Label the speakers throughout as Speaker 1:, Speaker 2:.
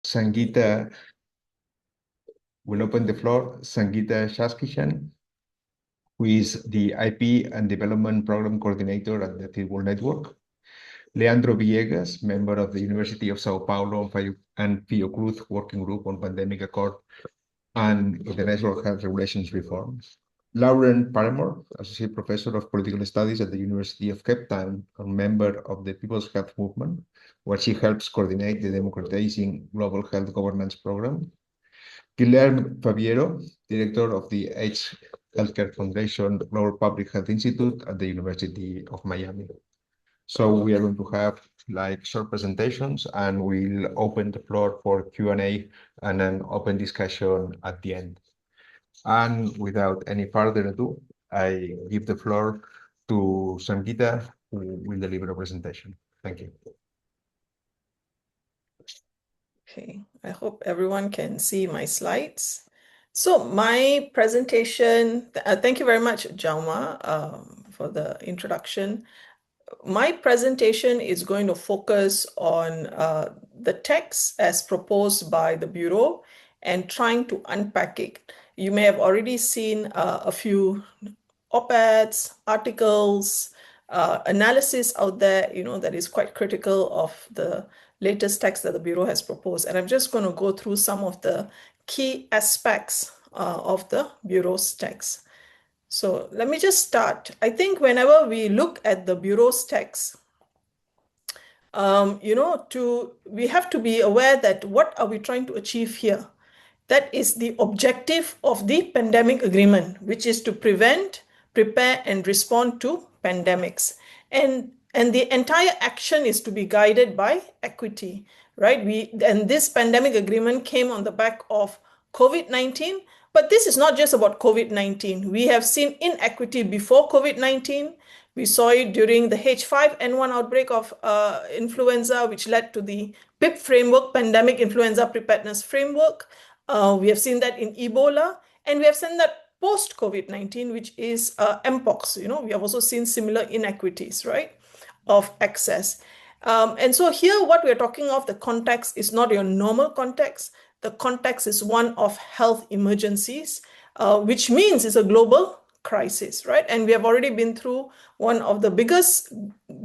Speaker 1: Sangeeta will open the floor. Sangeeta Shaskishan, who is the IP and Development Program Coordinator at the Third World Network. Leandro Villegas, member of the University of Sao Paulo and Fiocruz Working Group on Pandemic Accord and International Health Regulations Reform. Lauren Paramore, Associate Professor of Political Studies at the University of Cape Town and member of the People's Health Movement, where she helps coordinate the Democratizing Global Health Governance Program. Guilherme Fabiero, Director of the AIDS Healthcare Foundation Global Public Health Institute at the University of Miami. So we are going to have like short presentations and we'll open the floor for Q&A and an open discussion at the end. And without any further ado, I give the floor to Sangeeta, who will deliver a presentation. Thank you.
Speaker 2: Okay, I hope everyone can see my slides. So my presentation, thank you very much, Jaume, for the introduction. My presentation is going to focus on the text as proposed by the Bureau and trying to unpack it. You may have already seen a few op-eds, articles, analysis out there, that is quite critical of the latest text that the Bureau has proposed. And I'm just going to go through some of the key aspects of the Bureau's text. So let me just start. I think whenever we look at the Bureau's text, we have to be aware that what are we trying to achieve here? That is the objective of the pandemic agreement, which is to prevent, prepare, and respond to pandemics. And the entire action is to be guided by equity, right? And this pandemic agreement came on the back of COVID-19, but this is not just about COVID-19. We have seen inequity before COVID-19. We saw it during the H5N1 outbreak of influenza, which led to the PIP framework, Pandemic Influenza Preparedness Framework. We have seen that in Ebola, and we have seen that post-COVID-19, which is Mpox. We have also seen similar inequities, right, of access. And so here, what we're talking of, the context is not your normal context. The context is one of health emergencies, which means it's a global crisis, right? And we have already been through one of the biggest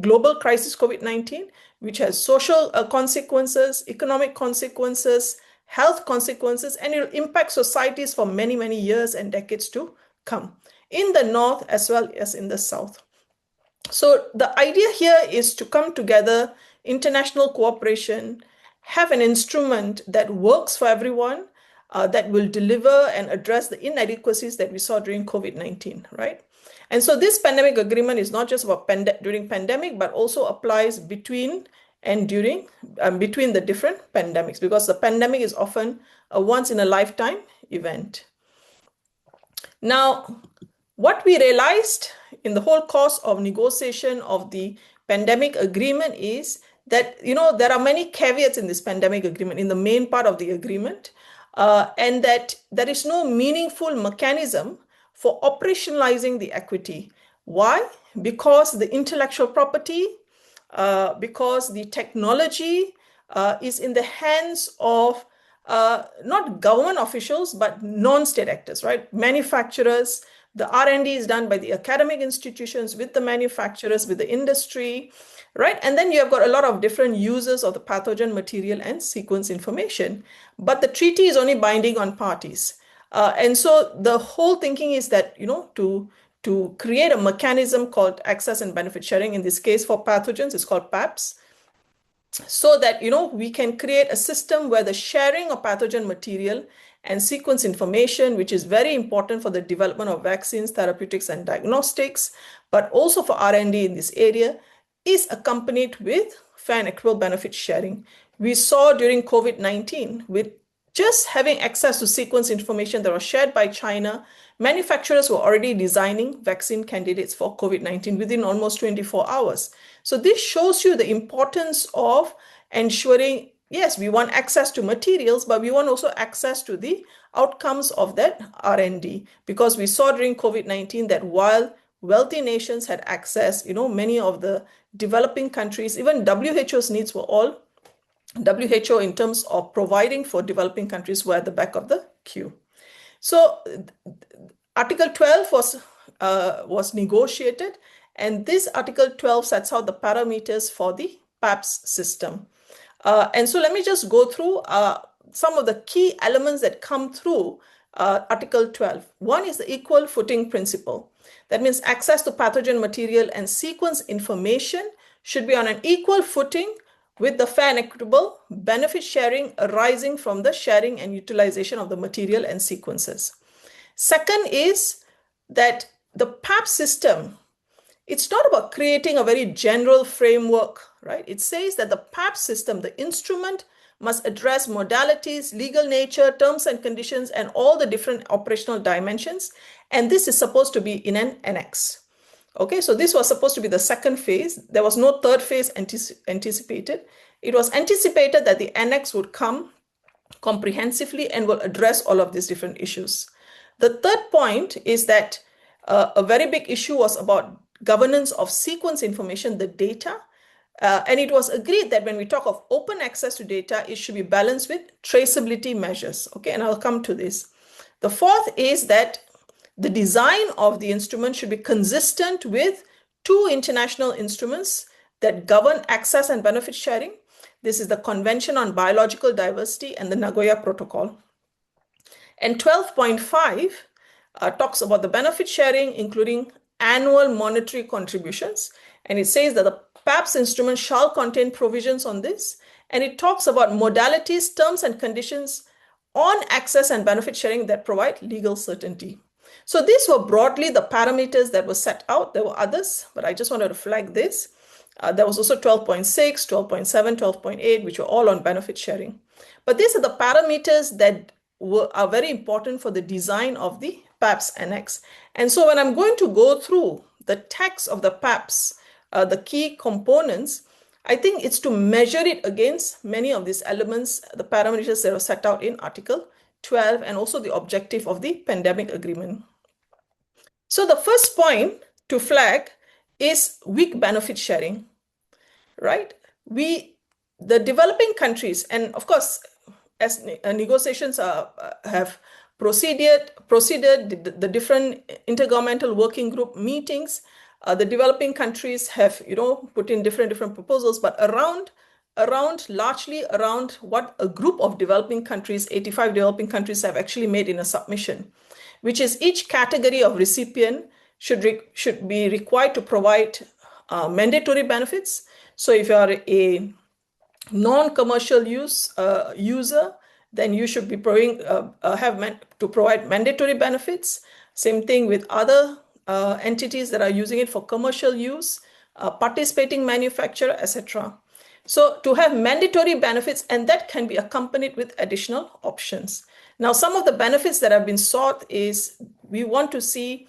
Speaker 2: global crises, COVID-19, which has social consequences, economic consequences, health consequences, and it will impact societies for many, many years and decades to come, in the North as well as in the South. So the idea here is to come together, international cooperation, have an instrument that works for everyone, that will deliver and address the inadequacies that we saw during COVID-19, right? And so this pandemic agreement is not just about during pandemic, but also applies between and during, between the different pandemics, because the pandemic is often a once-in-a-lifetime event. Now, what we realized in the whole course of negotiation of the pandemic agreement is that, there are many caveats in this pandemic agreement, in the main part of the agreement, and that there is no meaningful mechanism for operationalizing the equity. Why? Because the intellectual property, because the technology is in the hands of not government officials, but non-state actors, right? Manufacturers. The R&D is done by the academic institutions with the manufacturers, with the industry, right? And then you have got a lot of different users of the pathogen material and sequence information, but the treaty is only binding on parties. And so the whole thinking is that, to create a mechanism called access and benefit sharing, in this case for pathogens, it's called PABS, so that, we can create a system where the sharing of pathogen material and sequence information, which is very important for the development of vaccines, therapeutics, and diagnostics, but also for R&D in this area, is accompanied with fair and equitable benefit sharing. We saw during COVID-19, with just having access to sequence information that was shared by China, manufacturers were already designing vaccine candidates for COVID-19 within almost 24 hours. So this shows you the importance of ensuring, yes, we want access to materials, but we want also access to the outcomes of that R&D, because we saw during COVID-19 that while wealthy nations had access, many of the developing countries, even WHO's needs were all WHO in terms of providing for developing countries who are at the back of the queue. So Article 12 was negotiated, and this Article 12 sets out the parameters for the PABS system. And so let me just go through some of the key elements that come through Article 12. One is the equal footing principle. That means access to pathogen material and sequence information should be on an equal footing with the fair and equitable benefit sharing arising from the sharing and utilization of the material and sequences. Second is that the PABS system, it's not about creating a very general framework, right? It says that the PABS system, the instrument, must address modalities, legal nature, terms and conditions, and all the different operational dimensions. And this is supposed to be in an annex. Okay, so this was supposed to be the second phase. There was no third phase anticipated. It was anticipated that the annex would come comprehensively and will address all of these different issues. The third point is that a very big issue was about governance of sequence information, the data. And it was agreed that when we talk of open access to data, it should be balanced with traceability measures. Okay, and I'll come to this. The fourth is that the design of the instrument should be consistent with two international instruments that govern access and benefit sharing. This is the Convention on Biological Diversity and the Nagoya Protocol. And 12.5 talks about the benefit sharing, including annual monetary contributions. And it says that the PABS instrument shall contain provisions on this. And it talks about modalities, terms, and conditions on access and benefit sharing that provide legal certainty. So these were broadly the parameters that were set out. There were others, but I just wanted to flag this. There was also 12.6, 12.7, 12.8, which were all on benefit sharing. But these are the parameters that are very important for the design of the PABS annex. And so when I'm going to go through the text of the PABS, the key components, I think it's to measure it against many of these elements, the parameters that are set out in Article 12, and also the objective of the pandemic agreement. So the first point to flag is weak benefit sharing, right? The developing countries, and of course, as negotiations have proceeded, the different intergovernmental working group meetings, the developing countries have, put in different proposals, but largely around what a group of developing countries, 85 developing countries, have actually made in a submission, which is each category of recipient should be required to provide mandatory benefits. So if you are a non-commercial user, then you should be to provide mandatory benefits. Same thing with other entities that are using it for commercial use, participating manufacturer, etc. So to have mandatory benefits, and that can be accompanied with additional options. Now, some of the benefits that have been sought is they want to see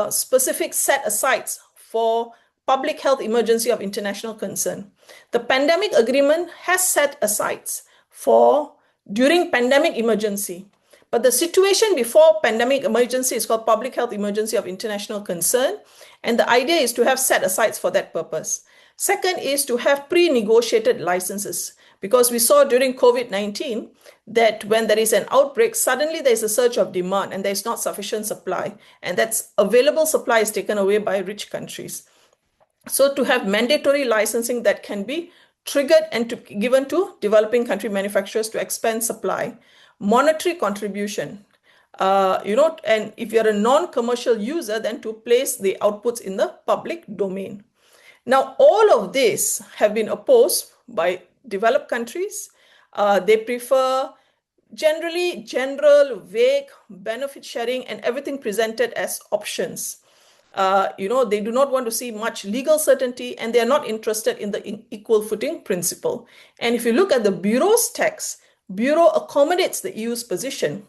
Speaker 2: specific set-asides for public health emergency of international concern. The pandemic agreement has set-asides for during pandemic emergency, but the situation before pandemic emergency is called public health emergency of international concern, and the idea is to have set-asides for that purpose. Second is to have pre-negotiated licenses, because we saw during COVID-19 that when there is an outbreak, suddenly there is a surge of demand and there is not sufficient supply, and that's available supply is taken away by rich countries. So to have mandatory licensing that can be triggered and given to developing country manufacturers to expand supply, monetary contribution, and if you're a non-commercial user, then to place the outputs in the public domain. Now, all of this have been opposed by developed countries. They prefer generally general, vague benefit sharing and everything presented as options. They do not want to see much legal certainty, and they are not interested in the equal footing principle. And if you look at the Bureau's text, Bureau accommodates the EU's position.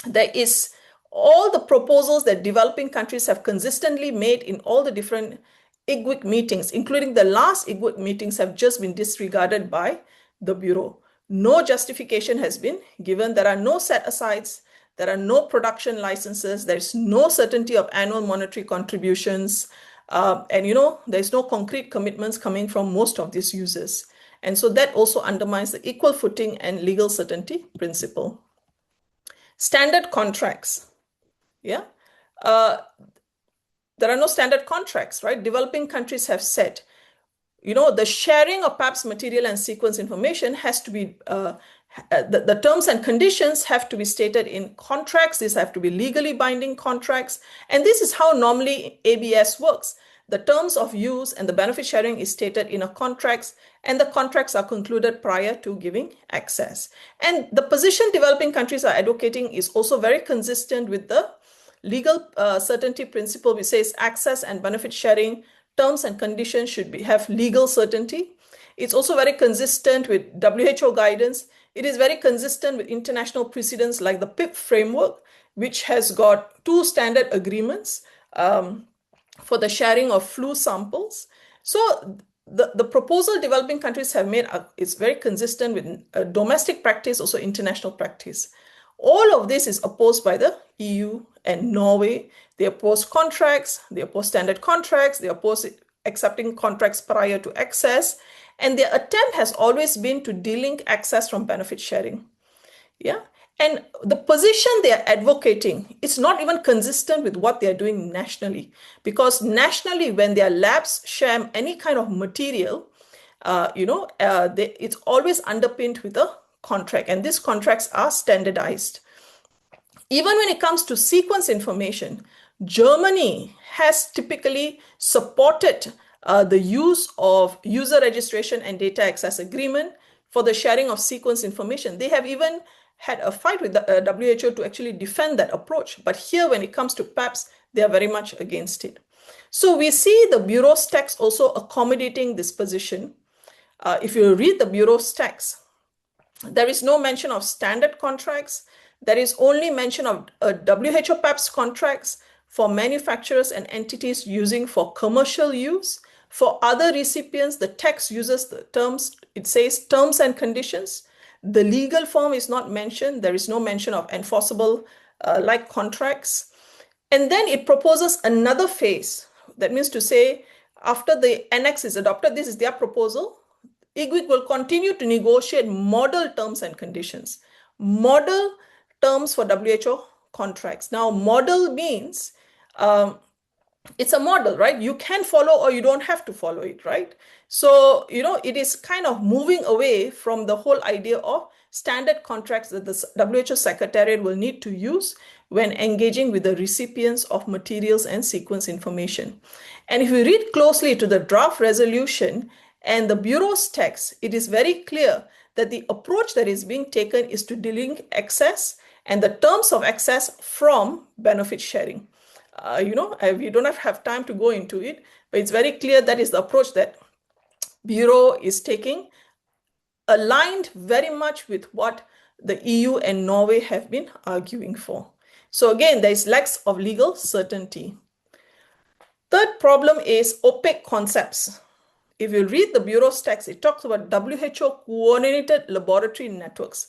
Speaker 2: There is all the proposals that developing countries have consistently made in all the different IGWIC meetings, including the last IGWIC meetings, have just been disregarded by the Bureau. No justification has been given. There are no set-asides. There are no production licenses. There's no certainty of annual monetary contributions. And there's no concrete commitments coming from most of these users. And so that also undermines the equal footing and legal certainty principle. Standard contracts. Yeah. There are no standard contracts, right? Developing countries have said, the sharing of PABS material and sequence information has to be, the terms and conditions have to be stated in contracts. These have to be legally binding contracts. And this is how normally ABS works. The terms of use and the benefit sharing is stated in a contracts, and the contracts are concluded prior to giving access. And the position developing countries are advocating is also very consistent with the legal certainty principle, which says access and benefit sharing terms and conditions should have legal certainty. It's also very consistent with WHO guidance. It is very consistent with international precedents like the PIP framework, which has got 2 standard agreements for the sharing of flu samples. So the proposal developing countries have made is very consistent with domestic practice, also international practice. All of this is opposed by the EU and Norway. They oppose contracts, they oppose standard contracts, they oppose accepting contracts prior to access, and their attempt has always been to delink access from benefit sharing. Yeah. And the position they are advocating, it's not even consistent with what they are doing nationally, because nationally, when their labs share any kind of material, it's always underpinned with a contract, and these contracts are standardized. Even when it comes to sequence information, Germany has typically supported the use of user registration and data access agreement for the sharing of sequence information. They have even had a fight with the WHO to actually defend that approach. But here, when it comes to PABS, they are very much against it. So we see the Bureau's text also accommodating this position. If you read the Bureau's text, there is no mention of standard contracts. There is only mention of WHO PABS contracts for manufacturers and entities using for commercial use. For other recipients, the text uses the terms, it says terms and conditions. The legal form is not mentioned. There is no mention of enforceable like contracts. And then it proposes another phase. That means to say, after the annex is adopted, this is their proposal. IGWIC will continue to negotiate model terms and conditions. Model terms for WHO contracts. Now, model means it's a model, right? You can follow or you don't have to follow it, right? So, it is kind of moving away from the whole idea of standard contracts that the WHO Secretariat will need to use when engaging with the recipients of materials and sequence information. And if you read closely to the draft resolution and the Bureau's text, it is very clear that the approach that is being taken is to delink access and the terms of access from benefit sharing. We don't have time to go into it, but it's very clear that is the approach that Bureau is taking, aligned very much with what the EU and Norway have been arguing for. So again, there is lack of legal certainty. Third problem is opaque concepts. If you read the Bureau's text, it talks about WHO coordinated laboratory networks.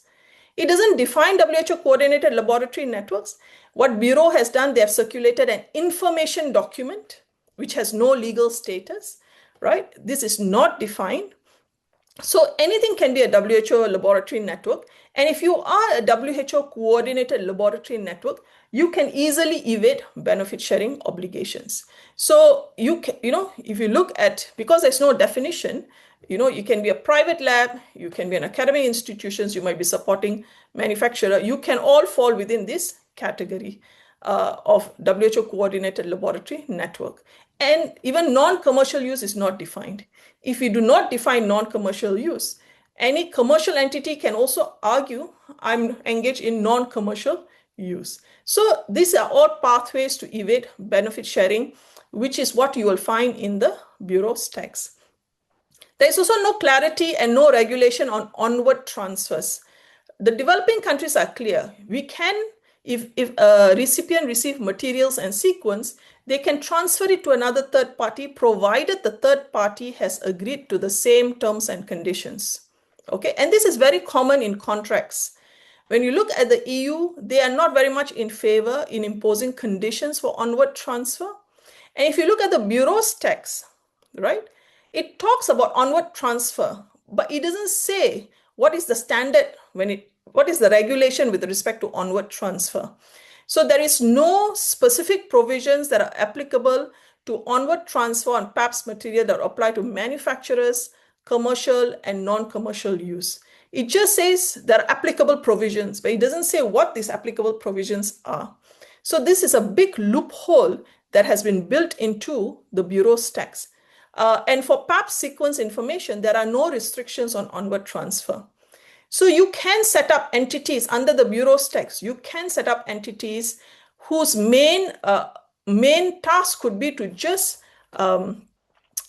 Speaker 2: It doesn't define WHO coordinated laboratory networks. What Bureau has done, they have circulated an information document which has no legal status, right? This is not defined. So anything can be a WHO laboratory network. And if you are a WHO coordinated laboratory network, you can easily evade benefit sharing obligations. So you can, if you look at, because there's no definition, you can be a private lab, you can be an academic institutions, you might be supporting manufacturer, you can all fall within this category of WHO coordinated laboratory network. And even non-commercial use is not defined. If we do not define non-commercial use, any commercial entity can also argue, I'm engaged in non-commercial use. So these are all pathways to evade benefit sharing, which is what you will find in the Bureau's text. There is also no clarity and no regulation on onward transfers. The developing countries are clear. We can, if a recipient receives materials and sequence, they can transfer it to another third party, provided the third party has agreed to the same terms and conditions. Okay, and this is very common in contracts. When you look at the EU, they are not very much in favor in imposing conditions for onward transfer. And if you look at the Bureau's text, right, it talks about onward transfer, but it doesn't say what is the standard what is the regulation with respect to onward transfer. So there is no specific provisions that are applicable to onward transfer on PABS material that apply to manufacturers, commercial and non-commercial use. It just says there are applicable provisions, but it doesn't say what these applicable provisions are. So this is a big loophole that has been built into the Bureau's text. And for PABS sequence information, there are no restrictions on onward transfer. So you can set up entities under the Bureau's text. You can set up entities whose main task could be to just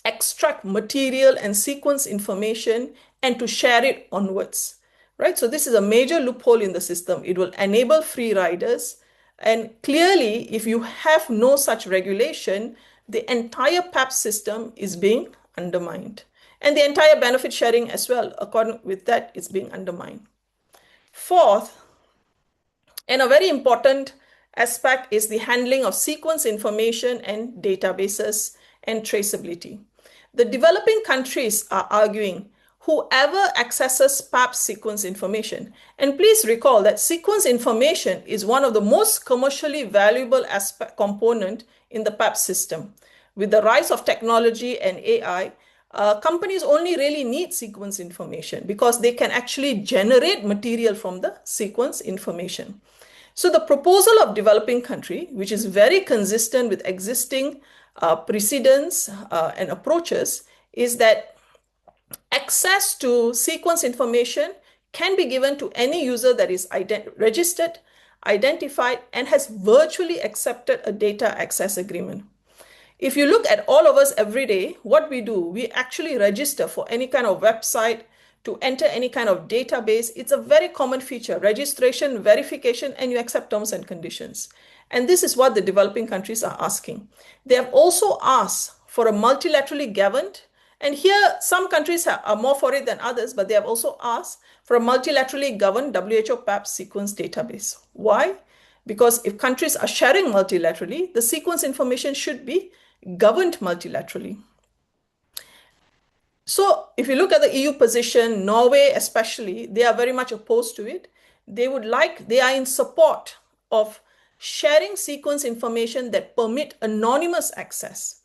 Speaker 2: extract material and sequence information and to share it onwards, right? So this is a major loophole in the system. It will enable free riders. And clearly, if you have no such regulation, the entire PABS system is being undermined. And the entire benefit sharing as well, according with that, is being undermined. Fourth, and a very important aspect is the handling of sequence information and databases and traceability. The developing countries are arguing whoever accesses PABS sequence information, and please recall that sequence information is one of the most commercially valuable component in the PABS system. With the rise of technology and AI, companies only really need sequence information because they can actually generate material from the sequence information. So the proposal of developing country, which is very consistent with existing precedents and approaches, is that access to sequence information can be given to any user that is registered, identified, and has virtually accepted a data access agreement. If you look at all of us every day, what we do, we actually register for any kind of website, to enter any kind of database. It's a very common feature: registration, verification, and you accept terms and conditions. And this is what the developing countries are asking. They have also asked for a multilaterally governed, and here some countries are more for it than others, but they have also asked for a multilaterally governed WHO PABS sequence database. Why? Because if countries are sharing multilaterally, the sequence information should be governed multilaterally. So if you look at the EU position, Norway especially, they are very much opposed to it. They are in support of sharing sequence information that permit anonymous access,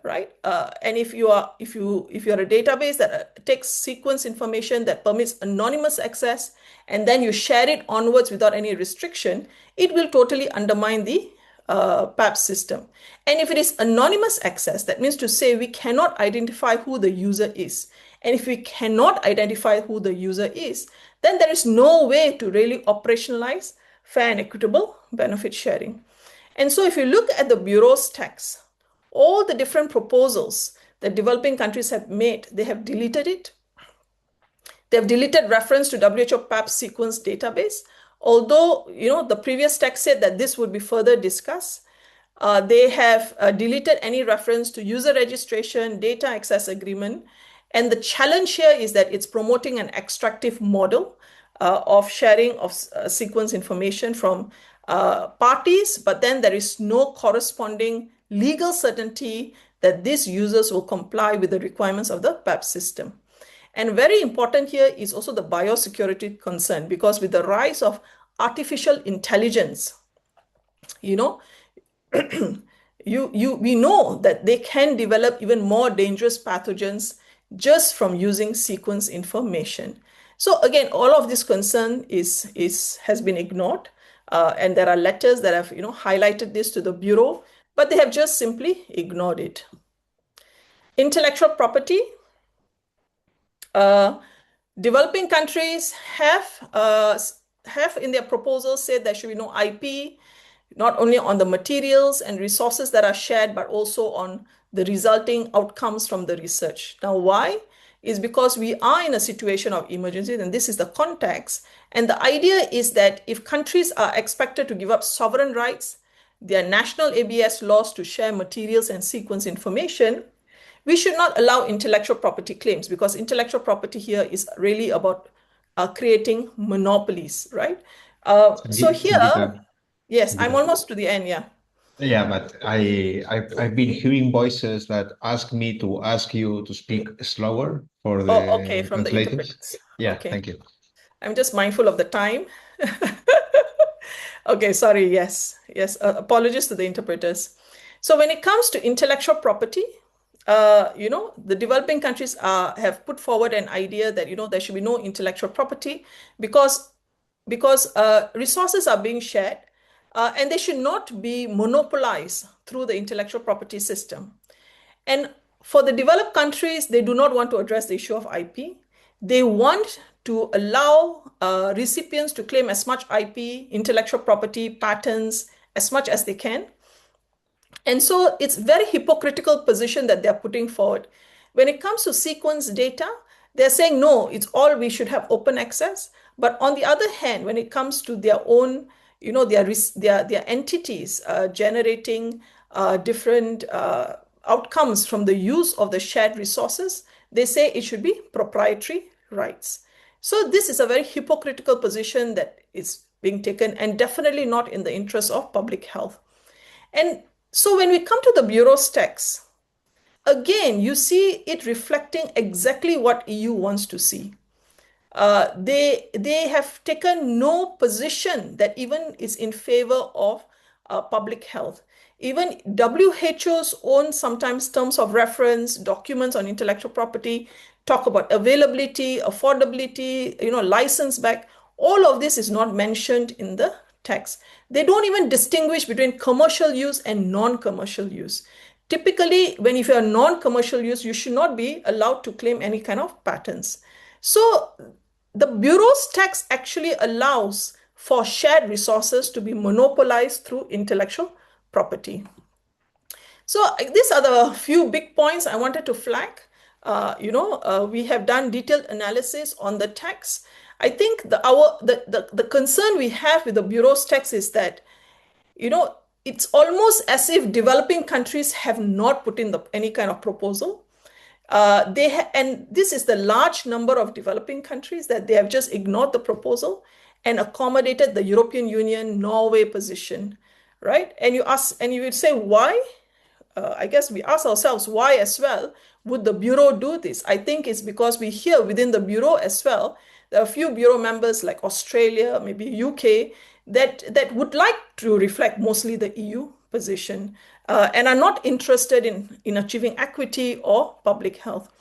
Speaker 2: right? And if you're a database that takes sequence information that permits anonymous access, and then you share it onwards without any restriction, it will totally undermine the PABS system. And if it is anonymous access, that means to say we cannot identify who the user is. And if we cannot identify who the user is, then there is no way to really operationalize fair and equitable benefit sharing. And so if you look at the Bureau's text, all the different proposals that developing countries have made, they have deleted it. They have deleted reference to WHO PABS sequence database. Although, the previous text said that this would be further discussed, they have deleted any reference to user registration, data access agreement. And the challenge here is that it's promoting an extractive model of sharing of sequence information from parties, but then there is no corresponding legal certainty that these users will comply with the requirements of the PABS system. And very important here is also the biosecurity concern, because with the rise of artificial intelligence, we know that they can develop even more dangerous pathogens just from using sequence information. So again, all of this concern has been ignored, and there are letters that have highlighted this to the Bureau, but they have just simply ignored it. Intellectual property. Developing countries have in their proposals said there should be no IP, not only on the materials and resources that are shared, but also on the resulting outcomes from the research. Now, why? Is because we are in a situation of emergency, and this is the context. And the idea is that if countries are expected to give up sovereign rights, their national ABS laws to share materials and sequence information, we should not allow intellectual property claims, because intellectual property here is really about creating monopolies, right? So here,
Speaker 1: Sangeeta,
Speaker 2: yes, I'm almost to the end, yeah.
Speaker 1: Yeah, but I've been hearing voices that ask me to ask you to speak slower for
Speaker 2: Oh, okay,
Speaker 1: the
Speaker 2: from the
Speaker 1: translators.
Speaker 2: interpreters.
Speaker 1: Yeah,
Speaker 2: Okay.
Speaker 1: thank you.
Speaker 2: I'm just mindful of the time. Okay, sorry. Yes, yes. Apologies to the interpreters. So when it comes to intellectual property, the developing countries have put forward an idea that there should be no intellectual property because resources are being shared, and they should not be monopolized through the intellectual property system. And for the developed countries, they do not want to address the issue of IP. They want to allow recipients to claim as much IP, intellectual property, patents, as much as they can. And so it's very hypocritical position that they're putting forward. When it comes to sequence data, they're saying, no, it's all we should have open access. But on the other hand, when it comes to their own, their entities generating different outcomes from the use of the shared resources, they say it should be proprietary rights. So this is a very hypocritical position that is being taken and definitely not in the interest of public health. And so when we come to the Bureau's text, again, you see it reflecting exactly what EU wants to see. They have taken no position that even is in favor of public health. Even WHO's own sometimes terms of reference, documents on intellectual property talk about availability, affordability, license back. All of this is not mentioned in the text. They don't even distinguish between commercial use and non-commercial use. Typically, when if you are non-commercial use, you should not be allowed to claim any kind of patents. So the Bureau's text actually allows for shared resources to be monopolized through intellectual property. So these are the few big points I wanted to flag. We have done detailed analysis on the text. I think the concern we have with the Bureau's text is that it's almost as if developing countries have not put in any kind of proposal. And this is the large number of developing countries that they have just ignored the proposal and accommodated the European Union, Norway position, right? And you would say, why? I guess we ask ourselves why as well would the Bureau do this? I think it's because we hear within the Bureau as well, there are a few Bureau members like Australia, maybe UK, that would like to reflect mostly the EU position and are not interested in achieving equity or public health.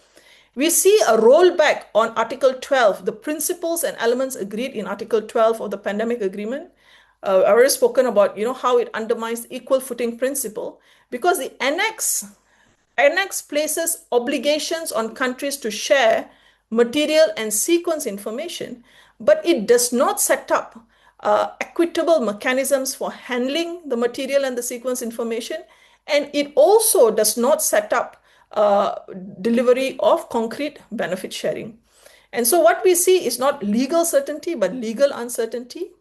Speaker 2: We see a rollback on Article 12, the principles and elements agreed in Article 12 of the pandemic agreement. I already spoken about, how it undermines the equal footing principle because the annex places obligations on countries to share material and sequence information, but it does not set up equitable mechanisms for handling the material and the sequence information. And it also does not set up delivery of concrete benefit sharing. And so what we see is not legal certainty, but legal uncertainty.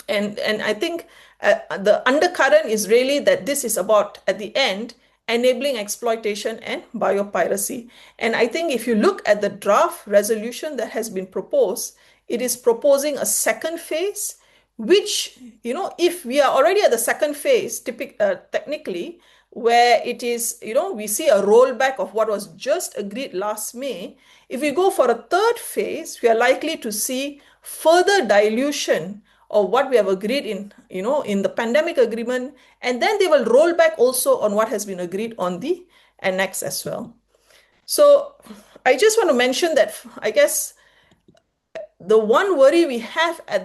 Speaker 2: And I think the undercurrent is really that this is about, at the end, enabling exploitation and biopiracy. And I think if you look at the draft resolution that has been proposed, it is proposing a second phase, which, if we are already at the second phase, technically, where it is, we see a rollback of what was just agreed last May. If we go for a third phase, we are likely to see further dilution of what we have agreed in the pandemic agreement, and then they will roll back also on what has been agreed on the annex as well. So I just want to mention that I guess the one worry we have for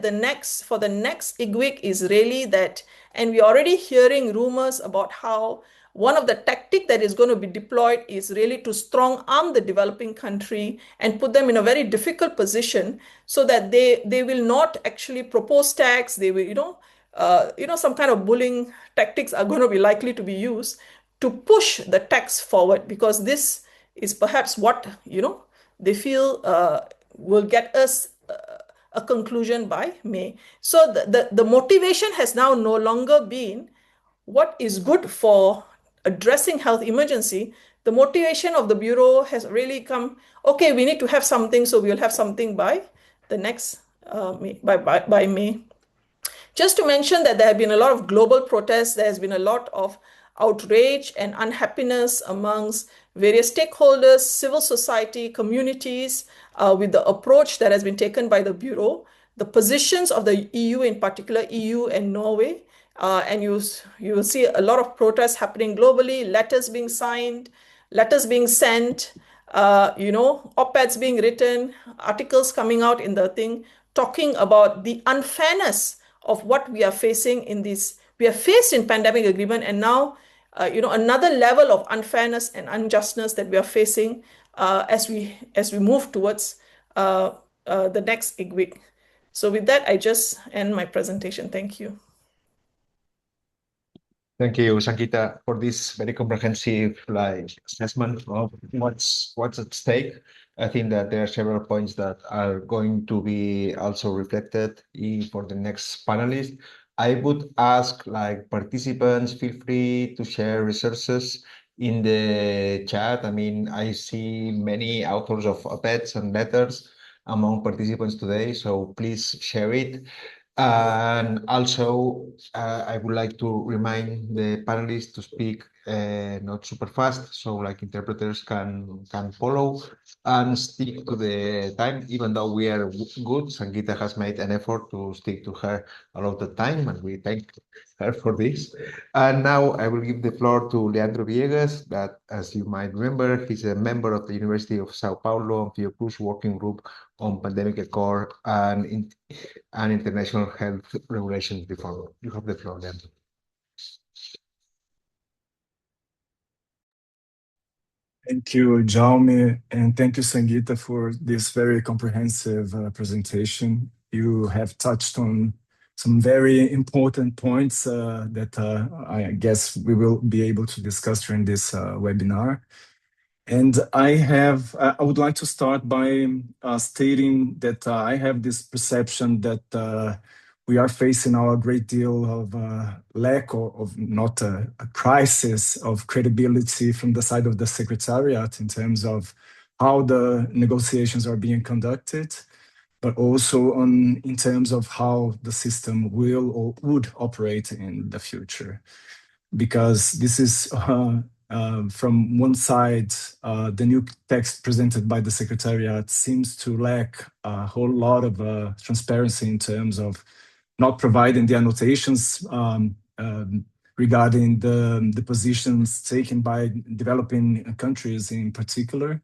Speaker 2: the next IGWIC is really that, and we're already hearing rumors about how one of the tactics that is going to be deployed is really to strong arm the developing country and put them in a very difficult position so that they will not actually propose tax. They will, some kind of bullying tactics are going to be likely to be used to push the tax forward because this is perhaps what, they feel will get us a conclusion by May. So the motivation has now no longer been what is good for addressing health emergency. The motivation of the Bureau has really come, okay, we need to have something, so we'll have something by the next, May, by May. Just to mention that there have been a lot of global protests, there has been a lot of outrage and unhappiness amongst various stakeholders, civil society, communities, with the approach that has been taken by the Bureau, the positions of the EU, in particular EU and Norway. And you will see a lot of protests happening globally, letters being signed, letters being sent, op-eds being written, articles coming out in the thing, talking about the unfairness of what we are facing in this. We are faced in pandemic agreement, and now, another level of unfairness and unjustness that we are facing as we move towards the next IGWIC. So with that, I just end my presentation. Thank you.
Speaker 1: Thank you, Sangeeta, for this very comprehensive assessment of what's at stake. I think that there are several points that are going to be also reflected for the next panelist. I would ask participants, feel free to share resources in the chat. I mean, I see many authors of op-eds and letters among participants today, so please share it. And also, I would like to remind the panelists to speak not super fast, so interpreters can follow and stick to the time, even though we are good. Sangeeta has made an effort to stick to her a lot of time, and we thank her for this. And now I will give the floor to Leandro Villegas, that, as you might remember, he's a member of the University of Sao Paulo and Fiocruz Working Group on Pandemic Accord and international health regulations reform. You have the floor, Leandro.
Speaker 3: Thank you, Jaume, and thank you, Sangeeta, for this very comprehensive presentation. You have touched on some very important points that I guess we will be able to discuss during this webinar. And I would like to start by stating that I have this perception that we are facing now a great deal of lack of not a crisis of credibility from the side of the Secretariat in terms of how the negotiations are being conducted, but also in terms of how the system will or would operate in the future. Because this is from one side, the new text presented by the Secretariat seems to lack a whole lot of transparency in terms of not providing the annotations regarding the positions taken by developing countries in particular,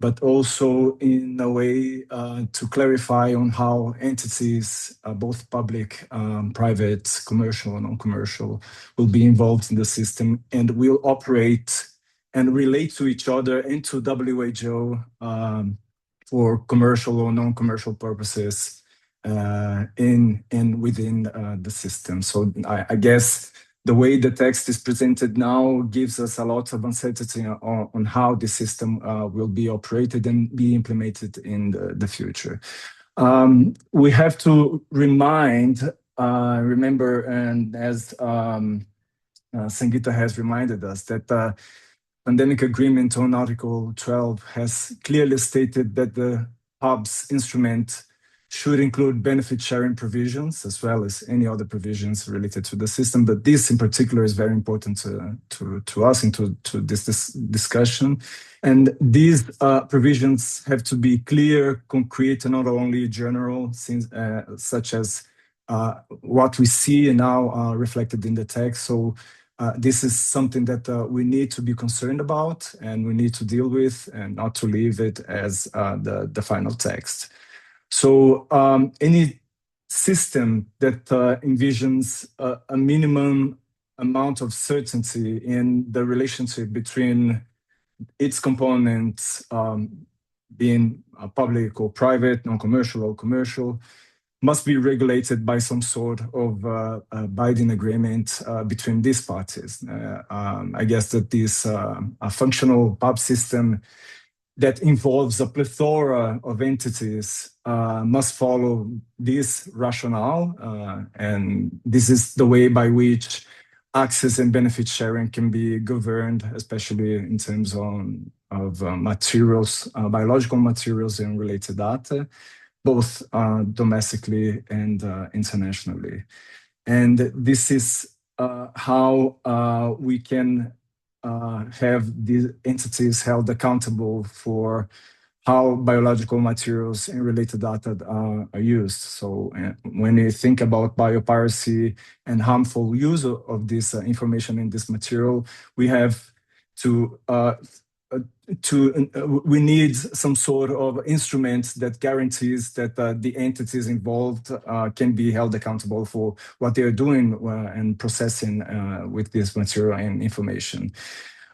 Speaker 3: but also in a way to clarify on how entities, both public, private, commercial, and non-commercial, will be involved in the system and will operate and relate to each other and to WHO for commercial or non-commercial purposes in and within the system. So I guess the way the text is presented now gives us a lot of uncertainty on how the system will be operated and be implemented in the future. We have to remember, and as Sangeeta has reminded us, that the pandemic agreement on Article 12 has clearly stated that the PABS instrument should include benefit sharing provisions as well as any other provisions related to the system. But this in particular is very important to us and to this discussion. And these provisions have to be clear, concrete, and not only general, such as what we see now reflected in the text. So this is something that we need to be concerned about and we need to deal with, and not to leave it as the final text. So any system that envisions a minimum amount of certainty in the relationship between its components being public or private, non-commercial or commercial, must be regulated by some sort of binding agreement between these parties. I guess that this a functional PABS system that involves a plethora of entities must follow this rationale, and this is the way by which access and benefit sharing can be governed, especially in terms of materials, biological materials and related data. both domestically and internationally. And this is how we can have these entities held accountable for how biological materials and related data are used. So when you think about biopiracy and harmful use of this information in this material, we have to we need some sort of instrument that guarantees that the entities involved can be held accountable for what they are doing and processing with this material and information.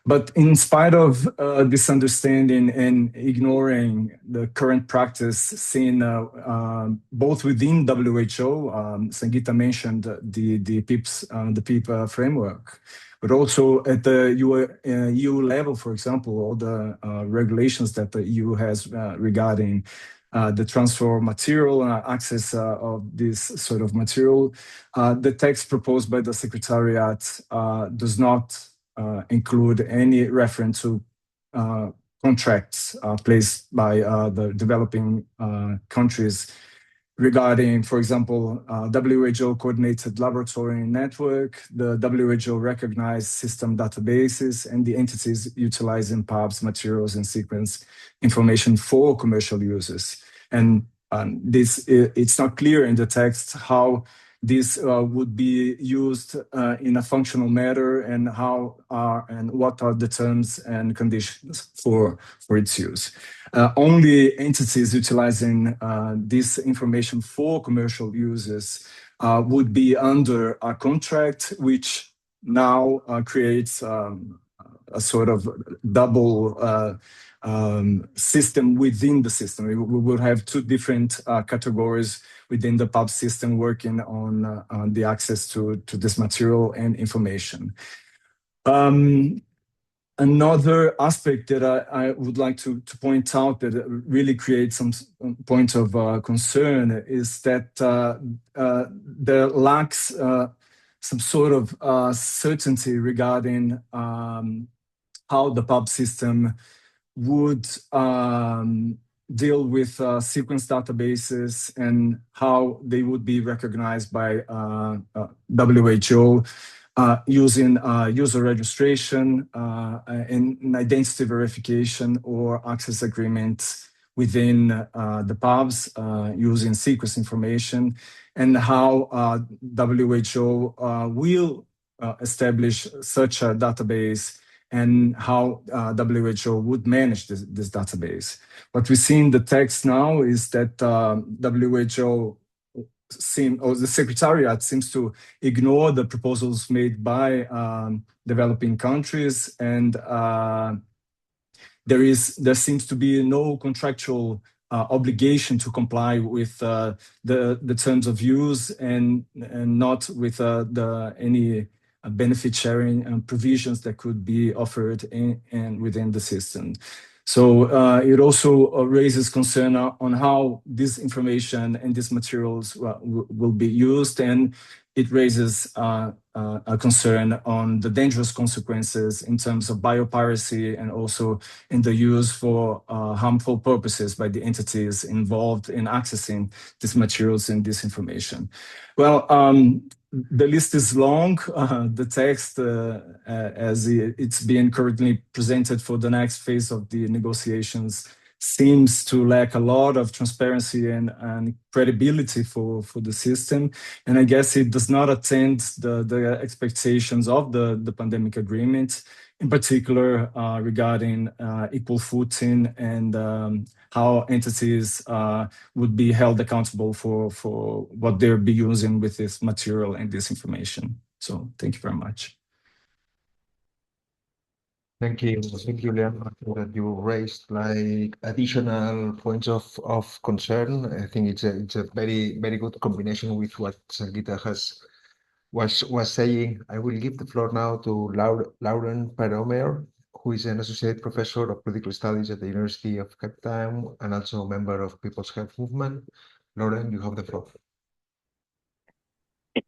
Speaker 3: But in spite of this understanding and ignoring the current practice seen both within WHO, Sangeeta mentioned the PIPS, the PIP framework, but also at the EU level, for example, all the regulations that the EU has regarding the transfer of material and access of this sort of material. The text proposed by the Secretariat does not include any reference to contracts placed by the developing countries regarding, for example, WHO coordinated laboratory network, the WHO recognized system databases, and the entities utilizing PABS materials and sequence information for commercial uses. And it's not clear in the text how this would be used in a functional manner and how and what are the terms and conditions for its use. Only entities utilizing this information for commercial uses would be under a contract, which now creates a sort of double system within the system. We will have two different categories within the PABS system working on the access to this material and information. Another aspect that I would like to point out that really creates some point of concern is that there lacks some sort of certainty regarding how the PABS system would deal with sequence databases and how they would be recognized by WHO using user registration and identity verification or access agreements within the PABS using sequence information, and how WHO will establish such a database and how WHO would manage this database. What we see in the text now is that WHO or the Secretariat seems to ignore the proposals made by developing countries, and there seems to be no contractual obligation to comply with the terms of use and not with any benefit sharing provisions that could be offered within the system. So it also raises concern on how this information and these materials will be used, and it raises a concern on the dangerous consequences in terms of biopiracy and also in the use for harmful purposes by the entities involved in accessing these materials and this information. Well, the list is long. The text, as it's being currently presented for the next phase of the negotiations, seems to lack a lot of transparency and credibility for the system. And I guess it does not attend the expectations of the pandemic agreement, in particular regarding equal footing and how entities would be held accountable for what they'll be using with this material and this information. So thank you very much.
Speaker 1: Thank you, Leon, that you raised like additional points of concern. I think it's a very good combination with what Sangeeta was saying. I will give the floor now to Lauren Paromer, who is an associate professor of political studies at the University of Cape Town and also a member of People's Health Movement. Lauren, you have the floor.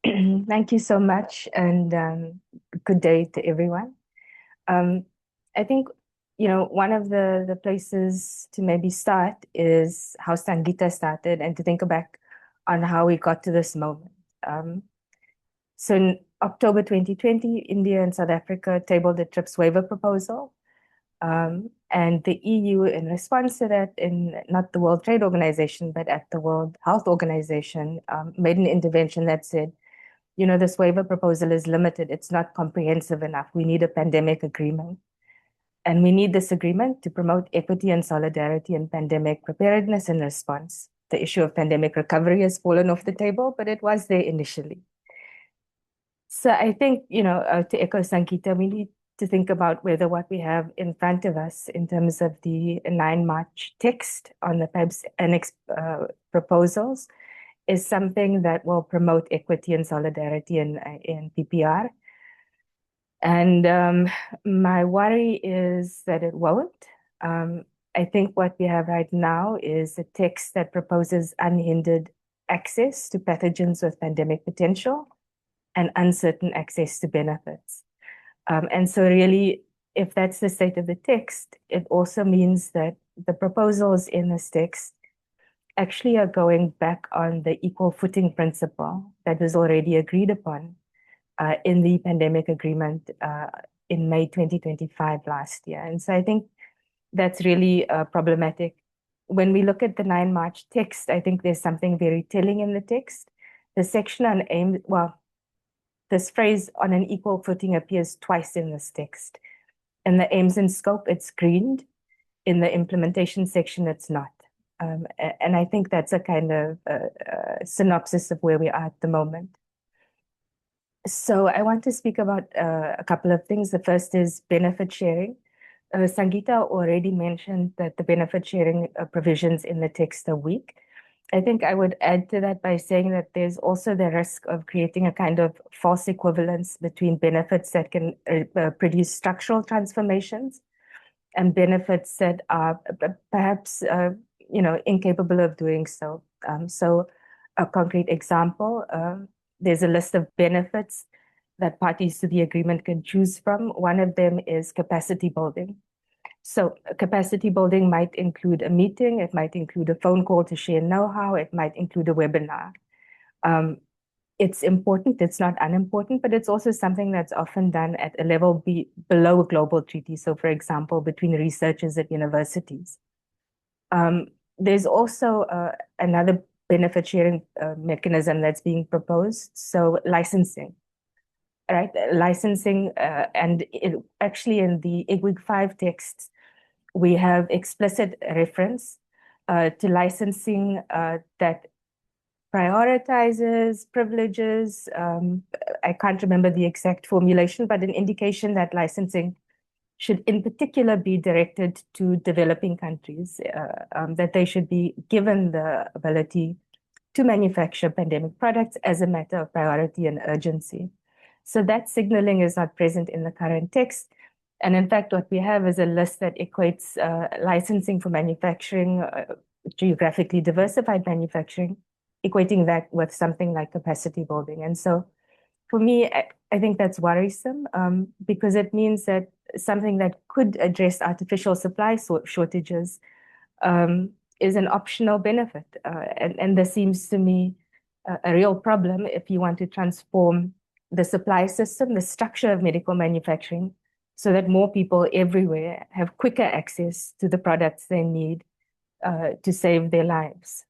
Speaker 4: Thank you so much, and good day to everyone. I think one of the places to maybe start is how Sangeeta started and to think back on how we got to this moment. So in October 2020, India and South Africa tabled the TRIPS waiver proposal. And the EU, in response to that, in not the World Trade Organization, but at the World Health Organization, made an intervention that said, this waiver proposal is limited. It's not comprehensive enough. We need a pandemic agreement. And we need this agreement to promote equity and solidarity in pandemic preparedness and response. The issue of pandemic recovery has fallen off the table, but it was there initially. So I think, to echo Sangeeta, we need to think about whether what we have in front of us in terms of the 9 March text on the PABS annex proposals is something that will promote equity and solidarity in PPR. And my worry is that it won't. I think what we have right now is a text that proposes unhindered access to pathogens with pandemic potential and uncertain access to benefits. And so really, if that's the state of the text, it also means that the proposals in this text actually are going back on the equal footing principle that was already agreed upon in the pandemic agreement in May 2025 last year. And so I think that's really problematic. When we look at the 9 March text, I think there's something very telling in the text. The section on aim, this phrase on an equal footing appears twice in this text. In the aims and scope, it's greened. In the implementation section, it's not. And I think that's a kind of synopsis of where we are at the moment. So I want to speak about a couple of things. The first is benefit sharing. Sangeeta already mentioned that the benefit sharing provisions in the text are weak. I think I would add to that by saying that there's also the risk of creating a kind of false equivalence between benefits that can produce structural transformations and benefits that are perhaps incapable of doing so. So a concrete example, there's a list of benefits that parties to the agreement can choose from. One of them is capacity building. So capacity building might include a meeting, it might include a phone call to share know-how, it might include a webinar. It's important, it's not unimportant, but it's also something that's often done at a level below a global treaty. So for example, between researchers at universities. There's also another benefit sharing mechanism that's being proposed. So licensing. Right, licensing, and actually in the IGWIG 5 texts, we have explicit reference to licensing that prioritizes privileges. I can't remember the exact formulation, but an indication that licensing should in particular be directed to developing countries, that they should be given the ability to manufacture pandemic products as a matter of priority and urgency. So that signaling is not present in the current text. And in fact, what we have is a list that equates licensing for manufacturing, geographically diversified manufacturing, equating that with something like capacity building. And so for me, I think that's worrisome because it means that something that could address artificial supply shortages is an optional benefit. And this seems to me a real problem if you want to transform the supply system, the structure of medical manufacturing, so that more people everywhere have quicker access to the products they need to save their lives.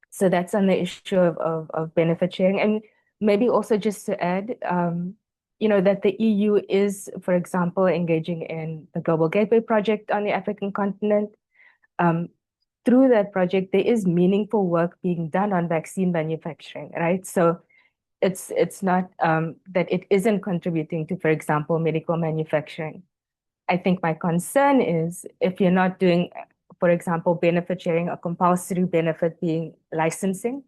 Speaker 4: So that's on the issue of benefit sharing. And maybe also just to add, that the EU is, for example, engaging in the Global Gateway Project on the African continent. Through that project, there is meaningful work being done on vaccine manufacturing, right? So it's not that it isn't contributing to, for example, medical manufacturing. I think my concern is if you're not doing, for example, benefit sharing, a compulsory benefit being licensing,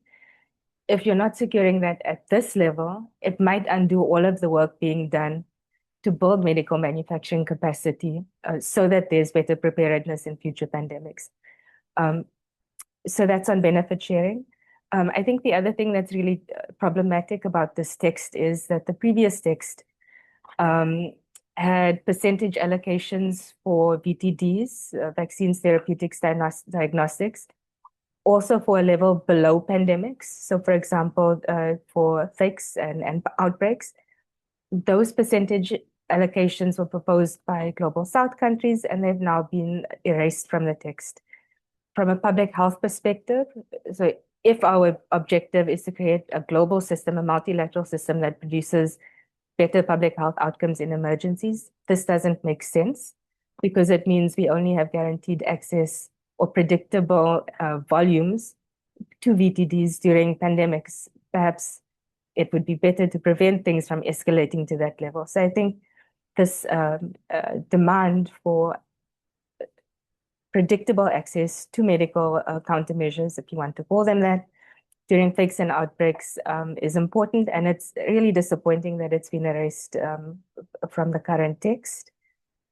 Speaker 4: if you're not securing that at this level, it might undo all of the work being done to build medical manufacturing capacity so that there's better preparedness in future pandemics. So that's on benefit sharing. I think the other thing that's really problematic about this text is that the previous text had percentage allocations for VTDs, vaccines, therapeutics, diagnostics, also for a level below pandemics. So, for example, for fakes and outbreaks, those percentage allocations were proposed by Global South countries, and they've now been erased from the text. From a public health perspective, so if our objective is to create a global system, a multilateral system that produces better public health outcomes in emergencies, this doesn't make sense because it means we only have guaranteed access or predictable volumes to VTDs during pandemics. Perhaps it would be better to prevent things from escalating to that level. So I think this demand for predictable access to medical countermeasures, if you want to call them that, during fakes and outbreaks is important, and it's really disappointing that it's been erased from the current text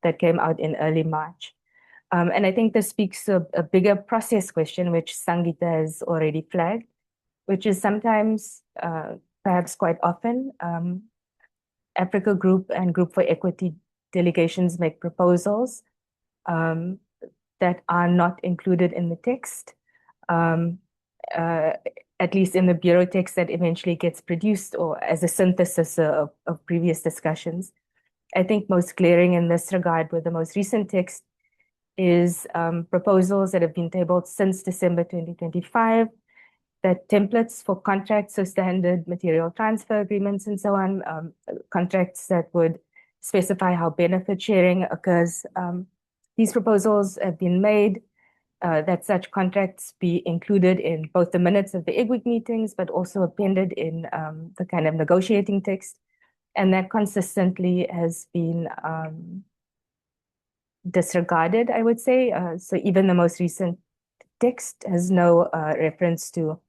Speaker 4: that came out in early March. And I think this speaks to a bigger process question, which Sangeeta has already flagged, which is sometimes, perhaps quite often, Africa Group and Group for Equity delegations make proposals that are not included in the text, at least in the bureau text that eventually gets produced or as a synthesis of previous discussions. I think most glaring in this regard with the most recent text is proposals that have been tabled since December 2025, that templates for contracts, so standard material transfer agreements and so on, contracts that would specify how benefit sharing occurs. These proposals have been made that such contracts be included in both the minutes of the IGWIC meetings, but also appended in the kind of negotiating text. And that consistently has been disregarded, I would say. So even the most recent text has no reference to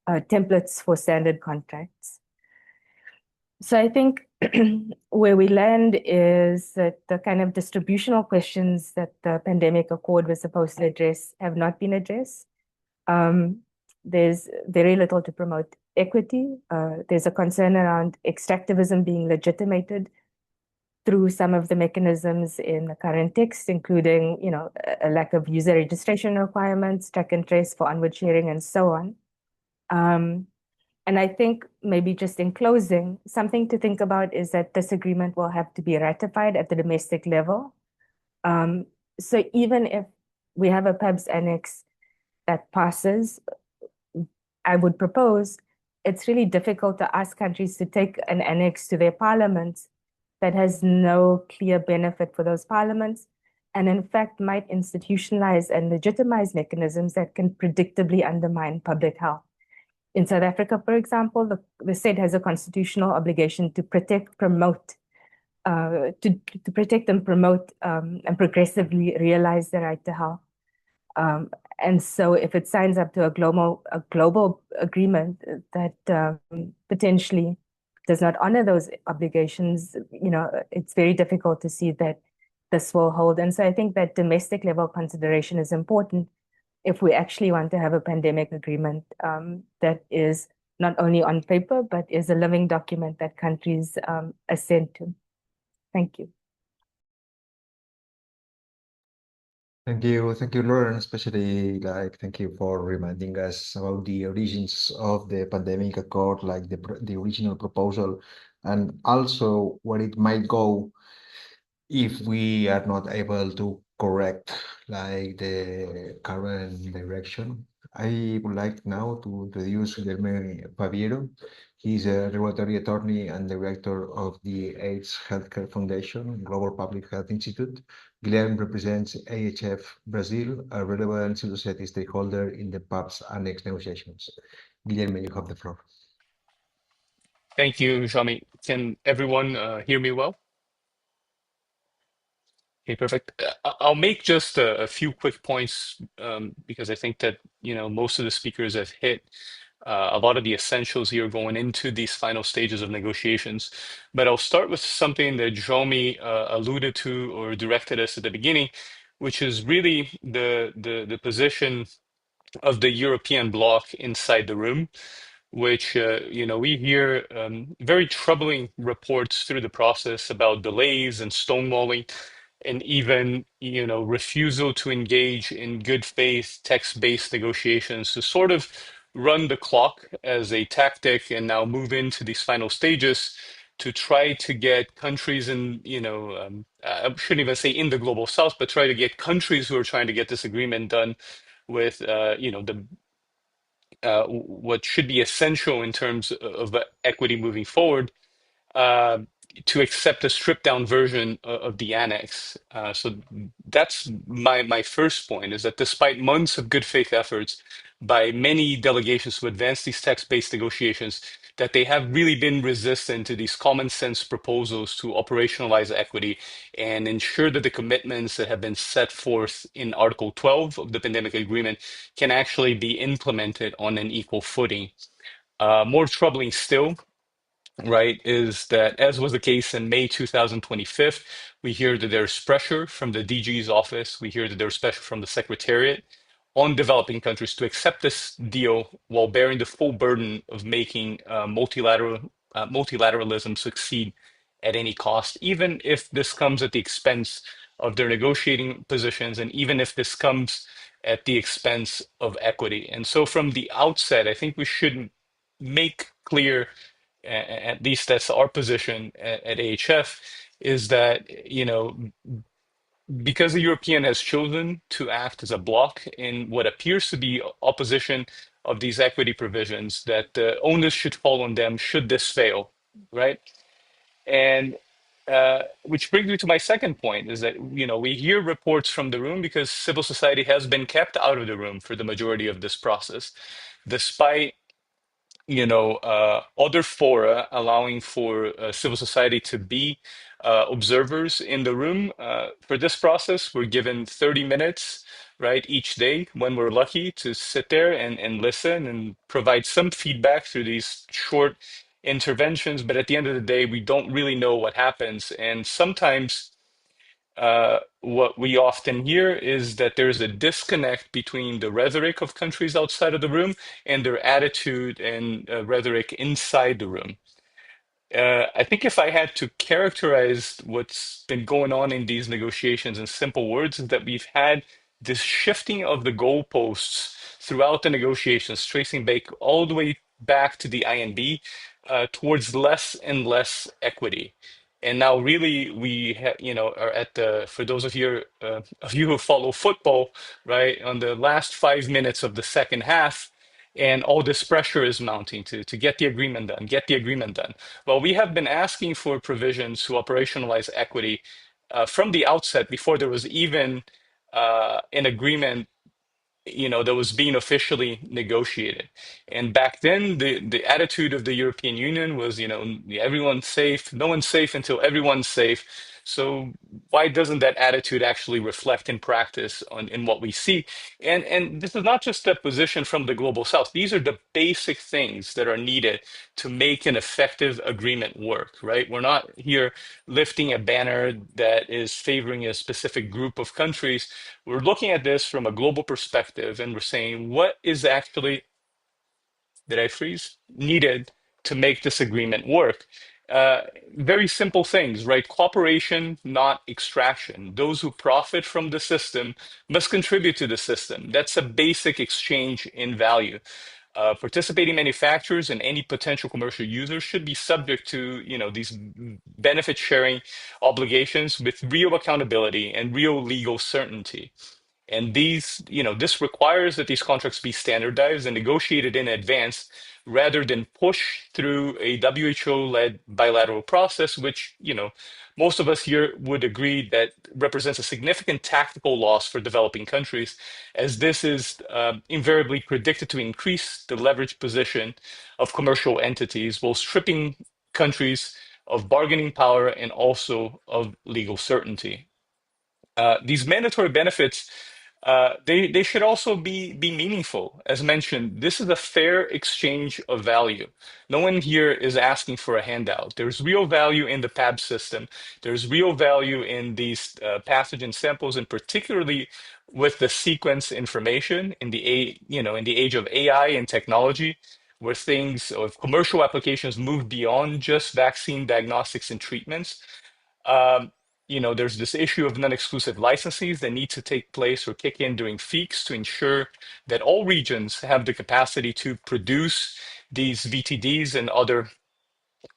Speaker 4: templates for standard contracts. So I think where we land is that the kind of distributional questions that the pandemic accord was supposed to address have not been addressed. There's very little to promote equity. There's a concern around extractivism being legitimated through some of the mechanisms in the current text, including, a lack of user registration requirements, track and trace for onward sharing, and so on. And I think maybe just in closing, something to think about is that this agreement will have to be ratified at the domestic level. So even if we have a PABS annex that passes, I would propose it's really difficult to ask countries to take an annex to their parliaments that has no clear benefit for those parliaments, and in fact might institutionalize and legitimize mechanisms that can predictably undermine public health. In South Africa, for example, the state has a constitutional obligation to protect, promote, to protect and promote and progressively realize the right to health. And so if it signs up to a global agreement that potentially does not honor those obligations, it's very difficult to see that this will hold. And so I think that domestic level consideration is important if we actually want to have a pandemic agreement that is not only on paper, but is a living document that countries assent to. Thank you.
Speaker 1: Thank you, Lauren. Especially thank you for reminding us about the origins of the pandemic accord, like the original proposal, and also where it might go if we are not able to correct the current direction. I would like now to introduce Guilherme Fabiero. He's a regulatory attorney and director of the AIDS Healthcare Foundation, Global Public Health Institute. Guilherme represents AHF Brazil, a relevant civil society stakeholder in the PABS Annex negotiations. Guilherme, you have the floor.
Speaker 5: Thank you, Jaume. Can everyone hear me well? Okay, perfect. I'll make just a few quick points because I think that most of the speakers have hit a lot of the essentials here going into these final stages of negotiations. But I'll start with something that Jaume alluded to or directed us at the beginning, which is really the position of the European bloc inside the room, which we hear very troubling reports through the process about delays and stonewalling, and even refusal to engage in good faith text-based negotiations to sort of run the clock as a tactic, and now move into these final stages to try to get countries in, I shouldn't even say in the global south, but try to get countries who are trying to get this agreement done with, the what should be essential in terms of equity moving forward, uh, to accept a stripped down version of the annex. So that's my first point, is that despite months of good faith efforts by many delegations to advance these text-based negotiations, that they have really been resistant to these common sense proposals to operationalize equity and ensure that the commitments that have been set forth in Article 12 of the Pandemic Agreement can actually be implemented on an equal footing. More troubling still, right, is that, as was the case in May 2025, we hear that there's pressure from the DG's office, we hear that there's pressure from the Secretariat on developing countries to accept this deal while bearing the full burden of making multilateralism succeed at any cost, even if this comes at the expense of their negotiating positions, and even if this comes at the expense of equity. And so from the outset, I think we should make clear, at least that's our position at AHF, is that, because the European has chosen to act as a bloc in what appears to be opposition of these equity provisions, that the onus should fall on them should this fail, right? And which brings me to my second point, is that, we hear reports from the room because civil society has been kept out of the room for the majority of this process, despite other fora allowing for civil society to be observers in the room. For this process, we're given 30 minutes, right, each day when we're lucky to sit there and listen and provide some feedback through these short interventions. But at the end of the day, we don't really know what happens. And sometimes what we often hear is that there's a disconnect between the rhetoric of countries outside of the room and their attitude and rhetoric inside the room. I think if I had to characterize what's been going on in these negotiations in simple words, is that we've had this shifting of the goalposts throughout the negotiations, tracing back all the way back to the INB, towards less and less equity. And now, really, are at the, for those of you who follow football, right, on the last 5 minutes of the second half, and all this pressure is mounting to get the agreement done, get the agreement done. Well, we have been asking for provisions to operationalize equity from the outset, before there was even an agreement that was being officially negotiated. And back then, the attitude of the European Union was, everyone's safe, no one's safe until everyone's safe. So why doesn't that attitude actually reflect in practice in what we see? And this is not just a position from the global south. These are the basic things that are needed to make an effective agreement work, right? We're not here lifting a banner that is favoring a specific group of countries. We're looking at this from a global perspective, and we're saying, what is actually, did I freeze? Needed to make this agreement work. Uh, Very simple things, right? Cooperation, not extraction. Those who profit from the system must contribute to the system. That's a basic exchange in value. Participating manufacturers and any potential commercial users should be subject to, these benefit sharing obligations with real accountability and real legal certainty. And this requires that these contracts be standardized and negotiated in advance, rather than push through a WHO-led bilateral process, which, most of us here would agree that represents a significant tactical loss for developing countries, as this is invariably predicted to increase the leverage position of commercial entities while stripping countries of bargaining power and also of legal certainty. These mandatory benefits, they should also be meaningful. As mentioned, this is a fair exchange of value. No one here is asking for a handout. There's real value in the PABS system. There's real value in these pathogen samples, and particularly with the sequence information in the age of AI and technology. where things or commercial applications move beyond just vaccine diagnostics and treatments. Um, there's this issue of non-exclusive licenses that need to take place or kick in during peaks to ensure that all regions have the capacity to produce these VTDs and other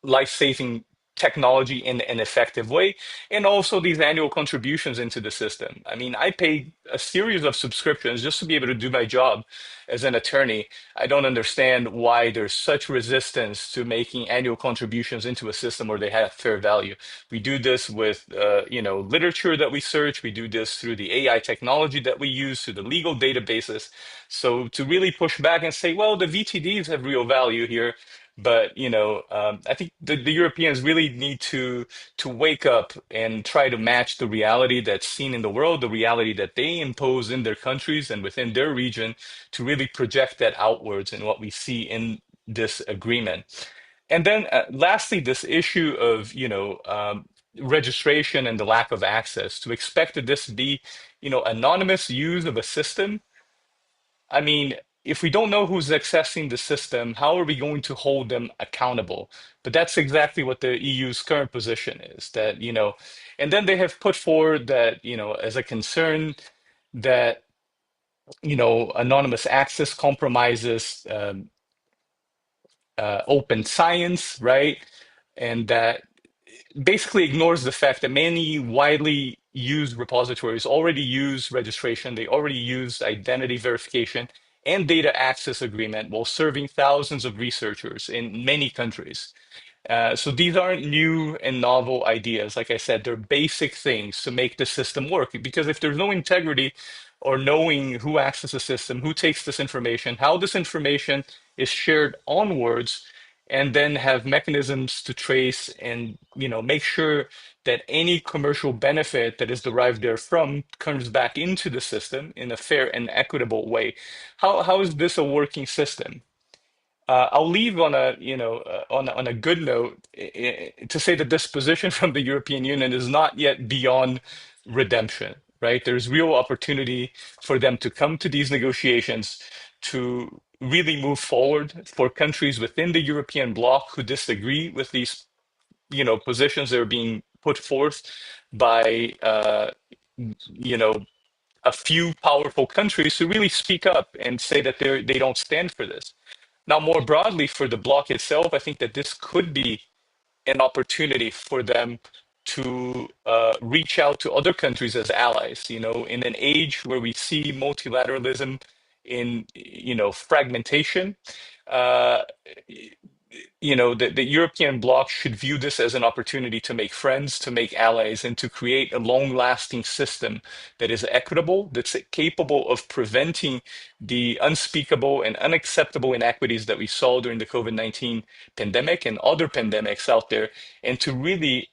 Speaker 5: life-saving technology in an effective way, and also these annual contributions into the system. I mean, I pay a series of subscriptions just to be able to do my job as an attorney. I don't understand why there's such resistance to making annual contributions into a system where they have fair value. We do this with, literature that we search. We do this through the AI technology that we use, through the legal databases. So to really push back and say, well, the VTDs have real value here, but I think the Europeans really need to wake up and try to match the reality that's seen in the world, the reality that they impose in their countries and within their region, to really project that outwards in what we see in this agreement. And then lastly, this issue of registration and the lack of access. To expect that this be anonymous use of a system. I mean, if we don't know who's accessing the system, how are we going to hold them accountable? But that's exactly what the EU's current position is, that, and then they have put forward that, as a concern that, anonymous access compromises open science, right? And that basically ignores the fact that many widely used repositories already use registration, they already use identity verification and data access agreement while serving thousands of researchers in many countries. So these aren't new and novel ideas. Like I said, they're basic things to make the system work. Because if there's no integrity or knowing who accesses the system, who takes this information, how this information is shared onwards, and then have mechanisms to trace and make sure that any commercial benefit that is derived therefrom comes back into the system in a fair and equitable way. How is this a working system? I'll leave on a on a good note to say that this position from the European Union is not yet beyond redemption. Right, there's real opportunity for them to come to these negotiations to really move forward. For countries within the European bloc who disagree with these positions that are being put forth by a few powerful countries, to really speak up and say that they don't stand for this. Now, more broadly, for the bloc itself, I think that this could be an opportunity for them to reach out to other countries as allies. In an age where we see multilateralism in fragmentation, uh, the European bloc should view this as an opportunity to make friends, to make allies, and to create a long-lasting system that is equitable, that's capable of preventing the unspeakable and unacceptable inequities that we saw during the COVID-19 pandemic and other pandemics out there, and to really,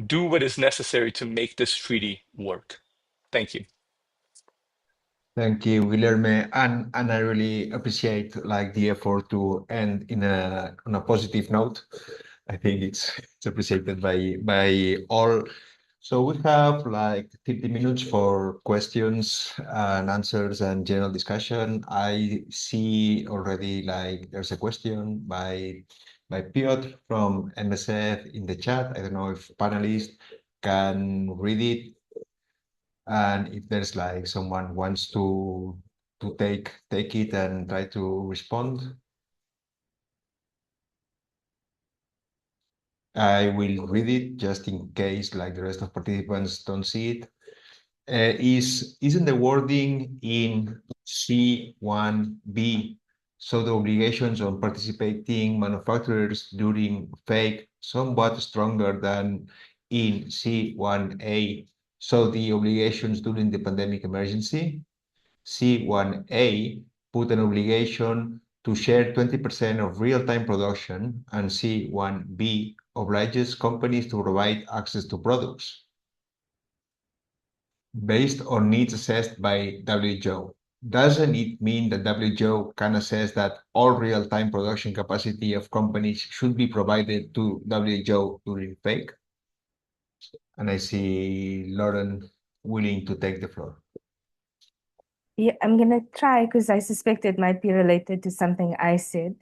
Speaker 5: do what is necessary to make this treaty work. Thank you.
Speaker 1: Thank you, Guilherme, and I really appreciate like the effort to end on a positive note. I think it's appreciated by all. So we have like 50 minutes for questions and answers and general discussion. I see already like there's a question by Piotr from MSF in the chat. I don't know if panelists can read it. And if there's like someone wants to take it and try to respond, I will read it just in case like the rest of participants don't see it. Isn't the wording in C1B, so the obligations on participating manufacturers during fake somewhat stronger than in C1A, so the obligations during the pandemic emergency? C1A put an obligation to share 20% of real-time production, and C1B obliges companies to provide access to products based on needs assessed by WHO. Doesn't it mean that WHO can assess that all real-time production capacity of companies should be provided to WHO during fake? And I see Lauren willing to take the floor.
Speaker 4: Yeah, I'm going to try because I suspect it might be related to something I said.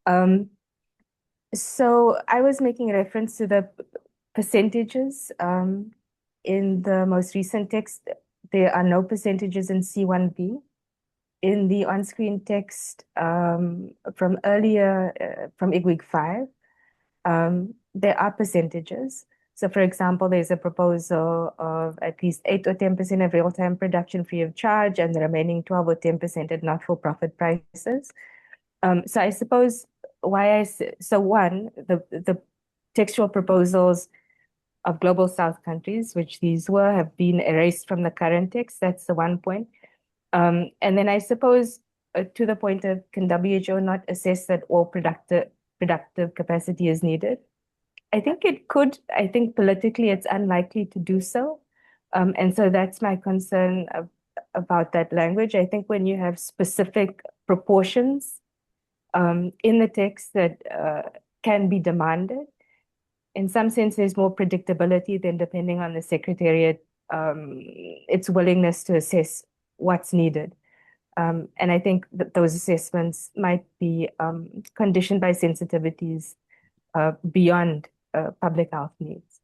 Speaker 4: Um, so I was making reference to the percentages. In the most recent text, there are no percentages in C1b. In the on-screen text from earlier, from IGWIG 5, there are percentages. So for example, there's a proposal of at least 8 or 10% of real-time production free of charge and the remaining 12 or 10% at not-for-profit prices. So I suppose one, the textual proposals of Global South countries, which these were, have been erased from the current text. That's the one point. And then I suppose to the point of, can WHO not assess that all productive capacity is needed? I think it could. I think politically it's unlikely to do so. And so that's my concern about that language. I think when you have specific proportions in the text that can be demanded, in some sense, there's more predictability than depending on the Secretariat, its willingness to assess what's needed. And I think that those assessments might be conditioned by sensitivities beyond public health needs.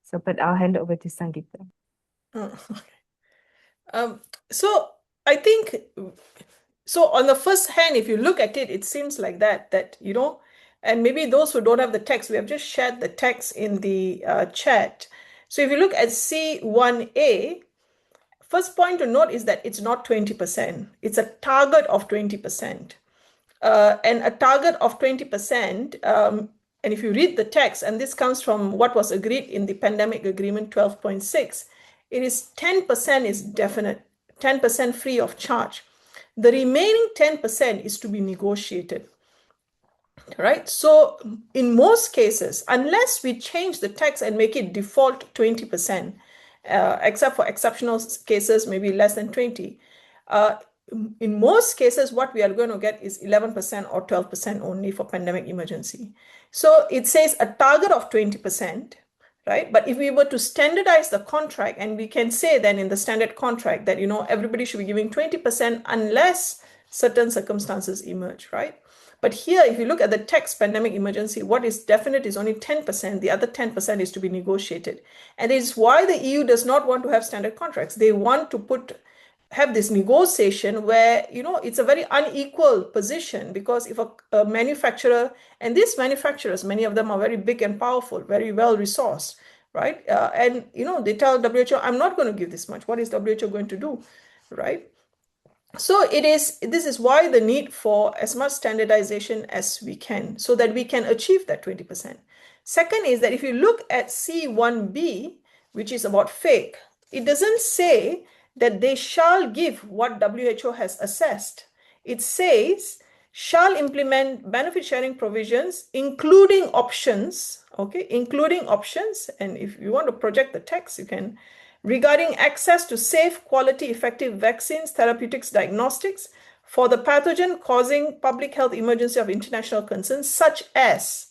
Speaker 4: So, but I'll hand over to Sangeeta.
Speaker 2: So I think, so on the first hand, if you look at it, it seems like that, and maybe those who don't have the text, we have just shared the text in the chat. So if you look at C1A, first point to note is that it's not 20%. It's a target of 20%. And a target of 20%, and if you read the text, and this comes from what was agreed in the Pandemic Agreement 12.6, it is 10% is definite, 10% free of charge. The remaining 10% is to be negotiated. Right? So in most cases, unless we change the text and make it default 20%, except for exceptional cases, maybe less than 20, in most cases, what we are going to get is 11% or 12% only for pandemic emergency. So it says a target of 20%, right? But if we were to standardize the contract, and we can say then in the standard contract that, everybody should be giving 20% unless certain circumstances emerge, right? But here, if you look at the text pandemic emergency, what is definite is only 10%. The other 10% is to be negotiated. And it is why the EU does not want to have standard contracts. They want to have this negotiation where, it's a very unequal position, because if a manufacturer, and these manufacturers, many of them are very big and powerful, very well resourced, right? And, they tell WHO, I'm not going to give this much. What is WHO going to do, right? So this is why the need for as much standardization as we can, so that we can achieve that 20%. Second is that if you look at C1b, which is about fake, it doesn't say that they shall give what WHO has assessed. It says, shall implement benefit sharing provisions, including options, okay, including options. And if you want to project the text, you can, regarding access to safe, quality, effective vaccines, therapeutics, diagnostics for the pathogen causing public health emergency of international concern, such as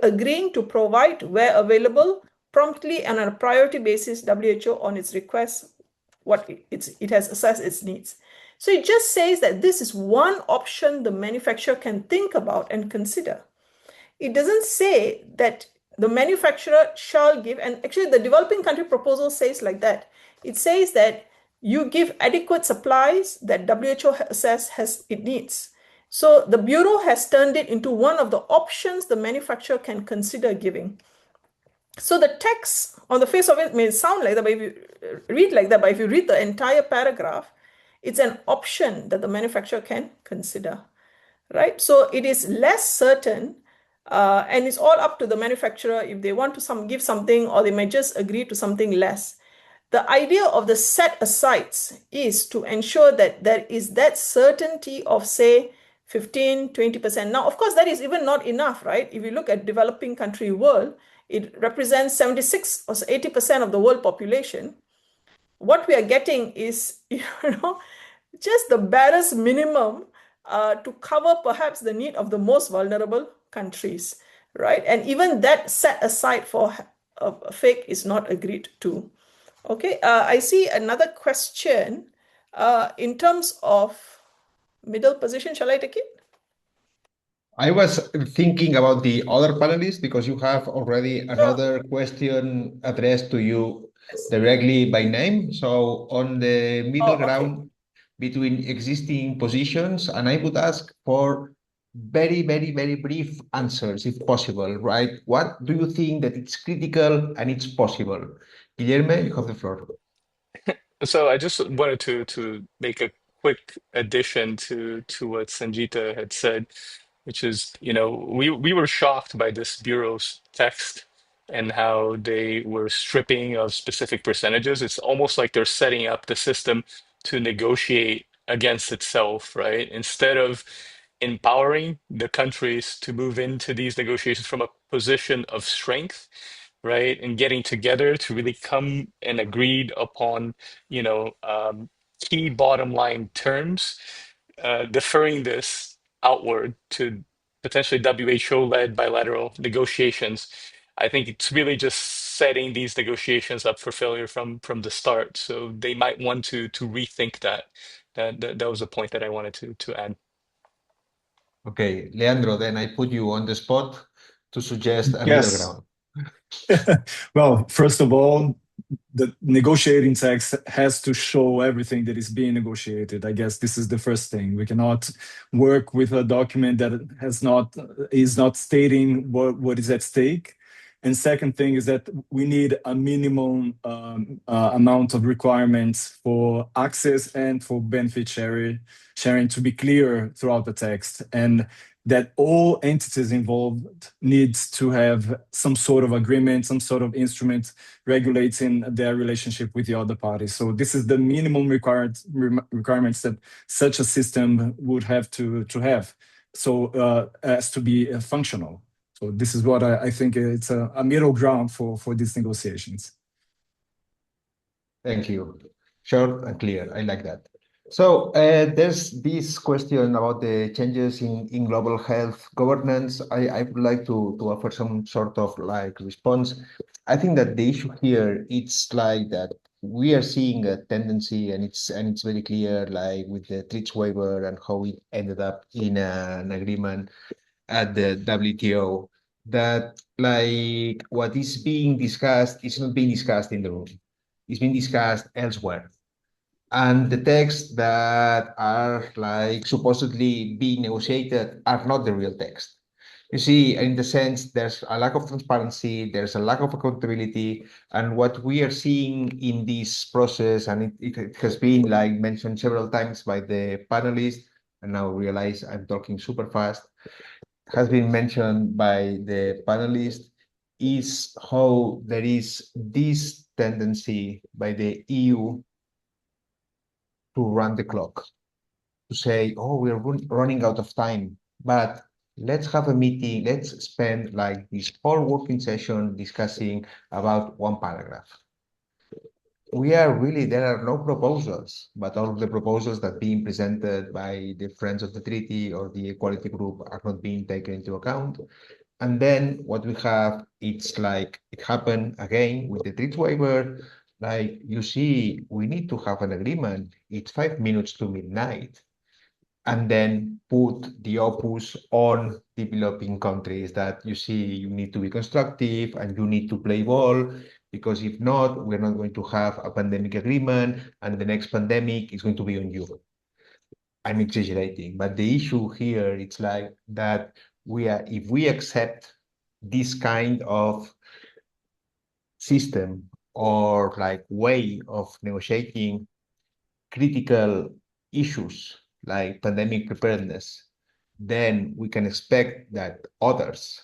Speaker 2: agreeing to provide, where available, promptly and on a priority basis, WHO on its request, what it has assessed its needs. So it just says that this is one option the manufacturer can think about and consider. It doesn't say that the manufacturer shall give, and actually the developing country proposal says like that. It says that you give adequate supplies that WHO says it needs. So the Bureau has turned it into one of the options the manufacturer can consider giving. So the text on the face of it may sound like that, but if you read like that, but if you read the entire paragraph, it's an option that the manufacturer can consider, right? So it is less certain, and it's all up to the manufacturer if they want to give something, or they may just agree to something less. The idea of the set-asides is to ensure that there is that certainty of, say, 15, 20%. Now, of course, that is even not enough, right? If you look at developing country world, it represents 76 or 80% of the world population. What we are getting is, just the barest minimum to cover perhaps the need of the most vulnerable countries, right? And even that set aside for fake is not agreed to. Okay, I see another question In terms of middle position, shall I take it?
Speaker 1: I was thinking about the other panelists because you have already another question addressed to you directly by name. So on the middle ground between existing positions, and I would ask for very, very, very brief answers if possible, right? What do you think that it's critical and it's possible? Guillermo, you have the floor.
Speaker 5: So I just wanted to make a quick addition to what Sanjita had said, which is, we were shocked by this bureau's text and how they were stripping of specific percentages. It's almost like they're setting up the system to negotiate against itself, right? Instead of empowering the countries to move into these negotiations from a position of strength, right? And getting together to really come and agreed upon, key bottom line terms, deferring this outward to potentially WHO-led bilateral negotiations. I think it's really just setting these negotiations up for failure from the start. So they might want to rethink that. That was a point that I wanted to add.
Speaker 1: Okay, Leandro, then I put you on the spot to suggest a middle
Speaker 3: Yes.
Speaker 1: ground.
Speaker 3: Well, first of all, the negotiating text has to show everything that is being negotiated. I guess this is the first thing. We cannot work with a document that is not stating what is at stake. And second thing is that we need a minimum amount of requirements for access and for benefit sharing to be clear throughout the text, and that all entities involved needs to have some sort of agreement, some sort of instrument regulating their relationship with the other parties. So this is the minimum requirements that such a system would have to have, so as to be functional. So this is what I think it's a middle ground for these negotiations.
Speaker 1: Thank you. Short and clear. I like that. So there's this question about the changes in global health governance. I would like to offer some sort of like response. I think that the issue here, it's like that we are seeing a tendency, and it's very clear, like with the TRIPS waiver and how it ended up in an agreement at the WTO, that like what is being discussed is not being discussed in the room. It's being discussed elsewhere. And the texts that are like supposedly being negotiated are not the real text. You see, in the sense, there's a lack of transparency, there's a lack of accountability, and what we are seeing in this process, and it has been like mentioned several times by the panelists, and now realize I'm talking super fast, has been mentioned by the panelists, is how there is this tendency by the EU to run the clock, to say, oh, we're running out of time, but let's have a meeting, let's spend like this whole working session discussing about one paragraph. There are no proposals, but all of the proposals that are being presented by the Friends of the Treaty or the Equality Group are not being taken into account. And then what we have, it's like it happened again with the TRIPS waiver. Like you see, we need to have an agreement. It's 5 minutes to midnight. And then put the opus on developing countries that you see you need to be constructive and you need to play ball, because if not, we're not going to have a pandemic agreement, and the next pandemic is going to be on you. I'm exaggerating, but the issue here, it's like that if we accept this kind of system or like way of negotiating critical issues like pandemic preparedness, then we can expect that others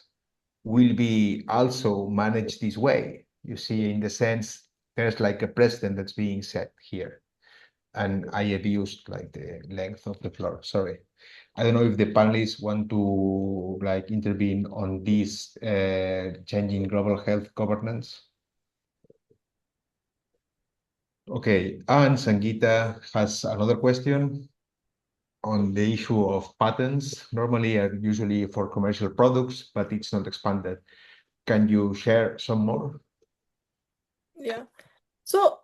Speaker 1: will be also managed this way. You see, in the sense, there's like a precedent that's being set here. And I abused like the length of the floor, sorry. I don't know if the panelists want to like intervene on this changing global health governance. Okay, and Sangeeta has another question on the issue of patents. Normally are usually for commercial products, but it's not expanded. Can you share some more?
Speaker 2: Yeah. So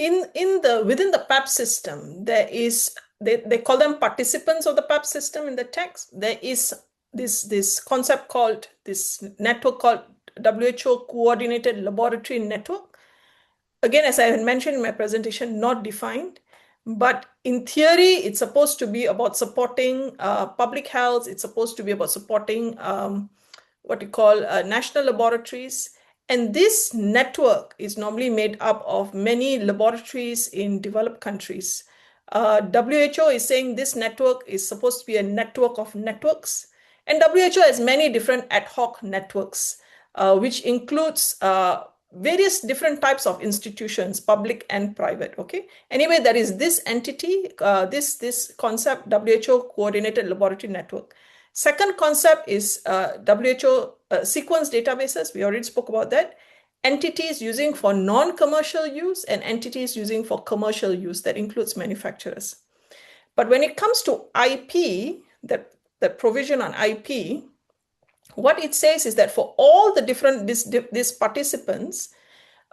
Speaker 2: within the PABS system, there is, they call them participants of the PABS system in the text. There is this concept called, this network called WHO Coordinated Laboratory Network. Again, as I had mentioned in my presentation, not defined, but in theory, it's supposed to be about supporting public health. It's supposed to be about supporting what you call national laboratories. And this network is normally made up of many laboratories in developed countries. WHO is saying this network is supposed to be a network of networks. And WHO has many different ad hoc networks, which includes various different types of institutions, public and private, okay? Anyway, there is this entity, this concept, WHO Coordinated Laboratory Network. Second concept is WHO sequence databases. We already spoke about that. Entities using for non-commercial use and entities using for commercial use. That includes manufacturers. But when it comes to IP, the provision on IP, what it says is that for all the different these participants,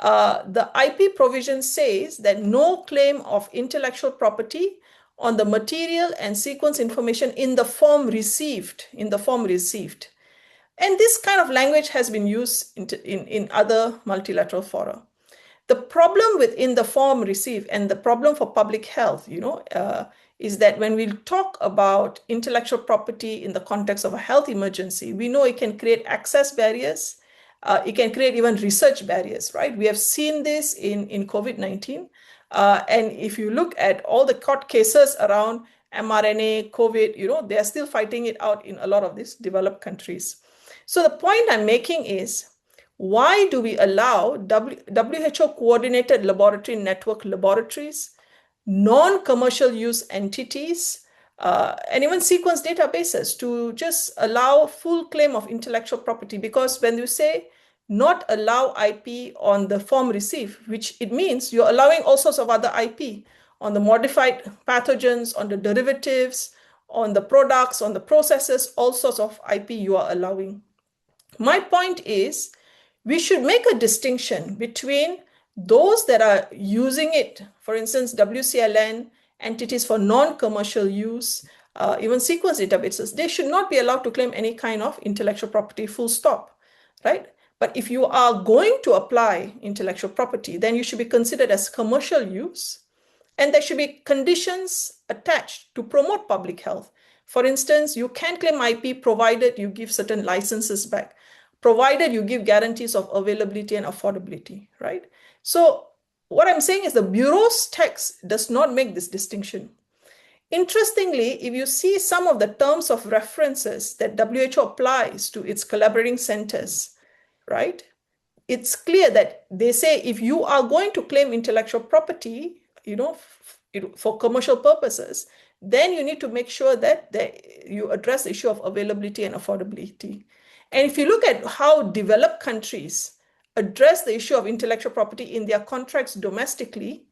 Speaker 2: the IP provision says that no claim of intellectual property on the material and sequence information in the form received, And this kind of language has been used in other multilateral fora. The problem within the form received and the problem for public health, is that when we talk about intellectual property in the context of a health emergency, we know it can create access barriers. It can create even research barriers, right? We have seen this in COVID-19. And if you look at all the court cases around mRNA, COVID, they are still fighting it out in a lot of these developed countries. So the point I'm making is, why do we allow WHO Coordinated Laboratory Network laboratories, non-commercial use entities, and even sequence databases to just allow full claim of intellectual property? Because when you say not allow IP on the form received, which it means you're allowing all sorts of other IP on the modified pathogens, on the derivatives, on the products, on the processes, all sorts of IP you are allowing. My point is, we should make a distinction between those that are using it, for instance, WCLN, entities for non-commercial use, even sequence databases. They should not be allowed to claim any kind of intellectual property, full stop, right? But if you are going to apply intellectual property, then you should be considered as commercial use, and there should be conditions attached to promote public health. For instance, you can claim IP provided you give certain licenses back, provided you give guarantees of availability and affordability, right? So what I'm saying is the Bureau's text does not make this distinction. Interestingly, if you see some of the terms of references that WHO applies to its collaborating centers, right? It's clear that they say if you are going to claim intellectual property, for commercial purposes, then you need to make sure that you address the issue of availability and affordability. And if you look at how developed countries address the issue of intellectual property in their contracts domestically,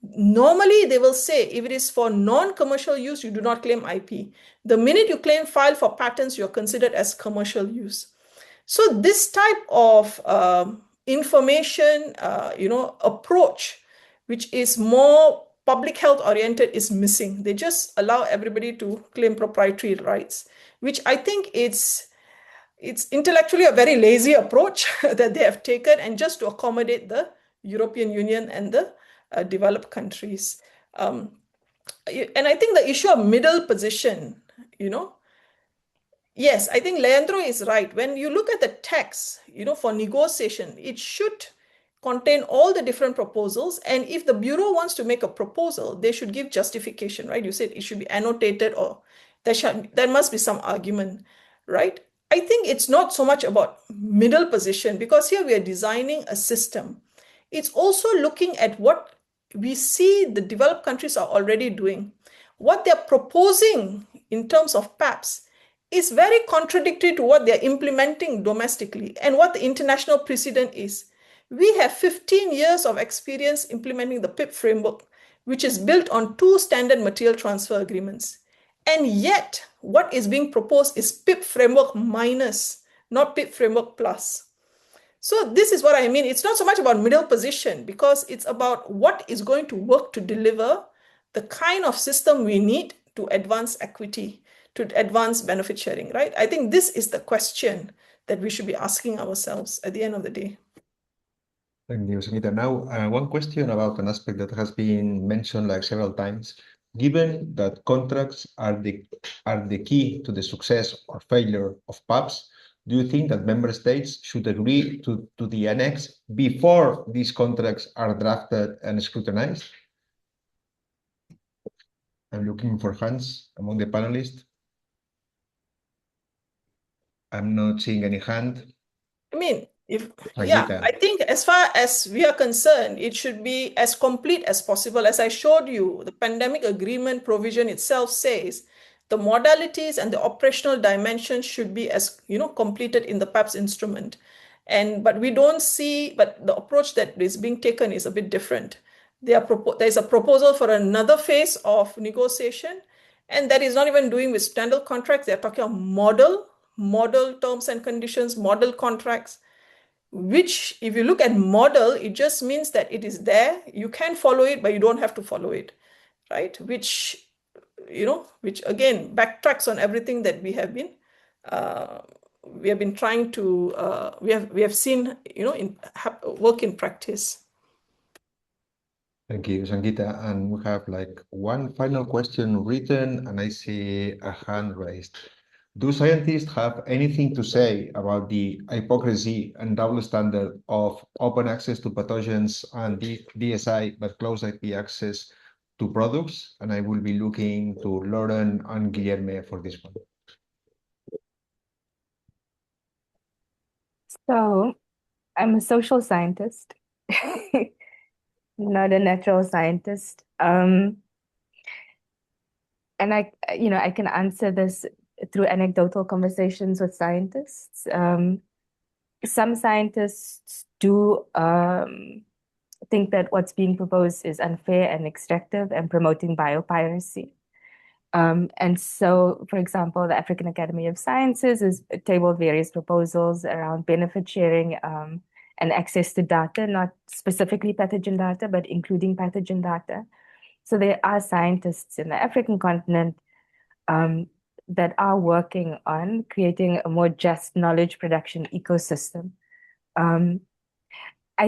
Speaker 2: normally they will say if it is for non-commercial use, you do not claim IP. The minute you file for patents, you're considered as commercial use. So this type of information, approach, which is more public health oriented, is missing. They just allow everybody to claim proprietary rights, which I think it's intellectually a very lazy approach that they have taken, and just to accommodate the European Union and the developed countries. And I think the issue of middle position, yes, I think Leandro is right. When you look at the text, for negotiation, it should contain all the different proposals. And if the Bureau wants to make a proposal, they should give justification, right? You said it should be annotated, or there must be some argument, right? I think it's not so much about middle position, because here we are designing a system. It's also looking at what we see the developed countries are already doing. What they're proposing in terms of PABS is very contradictory to what they're implementing domestically and what the international precedent is. We have 15 years of experience implementing the PIP framework, which is built on 2 standard material transfer agreements. And yet, what is being proposed is PIP framework minus, not PIP framework plus. So this is what I mean. It's not so much about middle position because it's about what is going to work to deliver the kind of system we need to advance equity, to advance benefit sharing, right? I think this is the question that we should be asking ourselves at the end of the day.
Speaker 1: Thank you, Sangeeta. Now, one question about an aspect that has been mentioned like several times. Given that contracts are the key to the success or failure of PABS, do you think that member states should agree to the annex before these contracts are drafted and scrutinized? I'm looking for hands among the panelists. I'm not seeing any hand.
Speaker 2: I mean,
Speaker 1: Sangeeta.
Speaker 2: I think as far as we are concerned, it should be as complete as possible. As I showed you, the pandemic agreement provision itself says the modalities and the operational dimensions should be as completed in the PABS instrument. But we don't see, but the approach that is being taken is a bit different. There's a proposal for another phase of negotiation, and that is not even doing with standard contracts. They're talking of model terms and conditions, model contracts, which if you look at model, it just means that it is there. You can follow it, but you don't have to follow it, right? Which again backtracks on everything that we have been trying to we have seen work in practice.
Speaker 1: Thank you, Sangeeta. And we have like one final question written, and I see a hand raised. Do scientists have anything to say about the hypocrisy and double standard of open access to pathogens and DSI, but closed IP access to products? And I will be looking to Lauren and Guilherme for this one.
Speaker 4: So I'm a social scientist, not a natural scientist. And I can answer this through anecdotal conversations with scientists. Some scientists do think that what's being proposed is unfair and extractive and promoting biopiracy. And so, for example, the African Academy of Sciences has tabled various proposals around benefit sharing and access to data, not specifically pathogen data, but including pathogen data. So there are scientists in the African continent that are working on creating a more just knowledge production ecosystem. I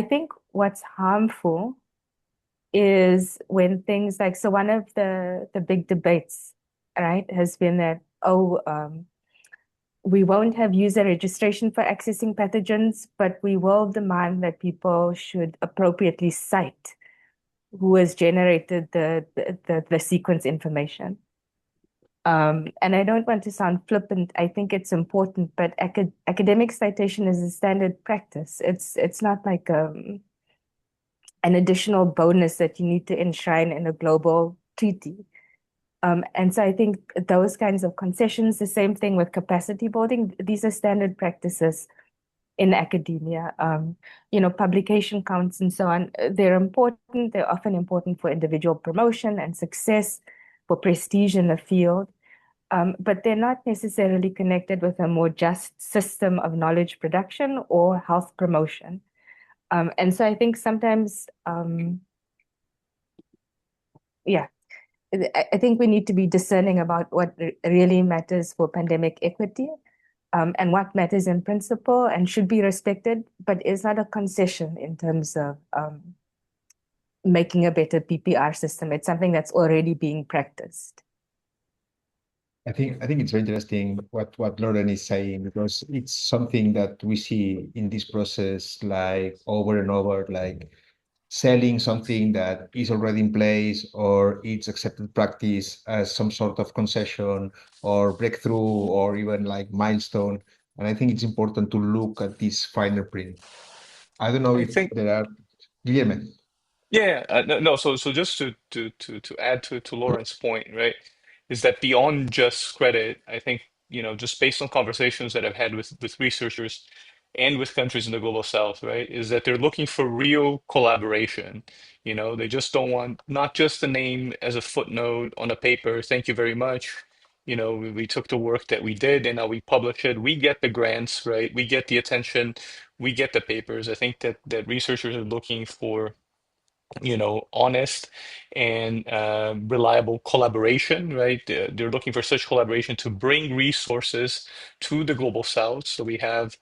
Speaker 4: think what's harmful is when things like, so one of the big debates, right, has been that, we won't have user registration for accessing pathogens, but we will demand that people should appropriately cite who has generated the sequence information. And I don't want to sound flippant. I think it's important, but academic citation is a standard practice. It's not like an additional bonus that you need to enshrine in a global treaty. And so I think those kinds of concessions, the same thing with capacity building, these are standard practices in academia. Publication counts and so on, they're important. They're often important for individual promotion and success, for prestige in the field. But they're not necessarily connected with a more just system of knowledge production or health promotion. And so I think sometimes, I think we need to be discerning about what really matters for pandemic equity, and what matters in principle and should be respected, but is not a concession in terms of making a better PPR system. It's something that's already being practiced.
Speaker 1: I think it's very interesting what Lauren is saying, because it's something that we see in this process like over and over, like selling something that is already in place or it's accepted practice as some sort of concession or breakthrough or even like milestone. And I think it's important to look at this finer print. I don't know if there are, Guilherme.
Speaker 5: Yeah, no. So just to add to Lauren's point, right, is that beyond just credit, I think, just based on conversations that I've had with researchers and with countries in the global south, right, is that they're looking for real collaboration. They just don't want not just the name as a footnote on a paper. Thank you very much. We took the work that we did and now we publish it. We get the grants, right? We get the attention. we get the papers. I think that researchers are looking for, honest and reliable collaboration, right? They're looking for such collaboration to bring resources to the global south. So we have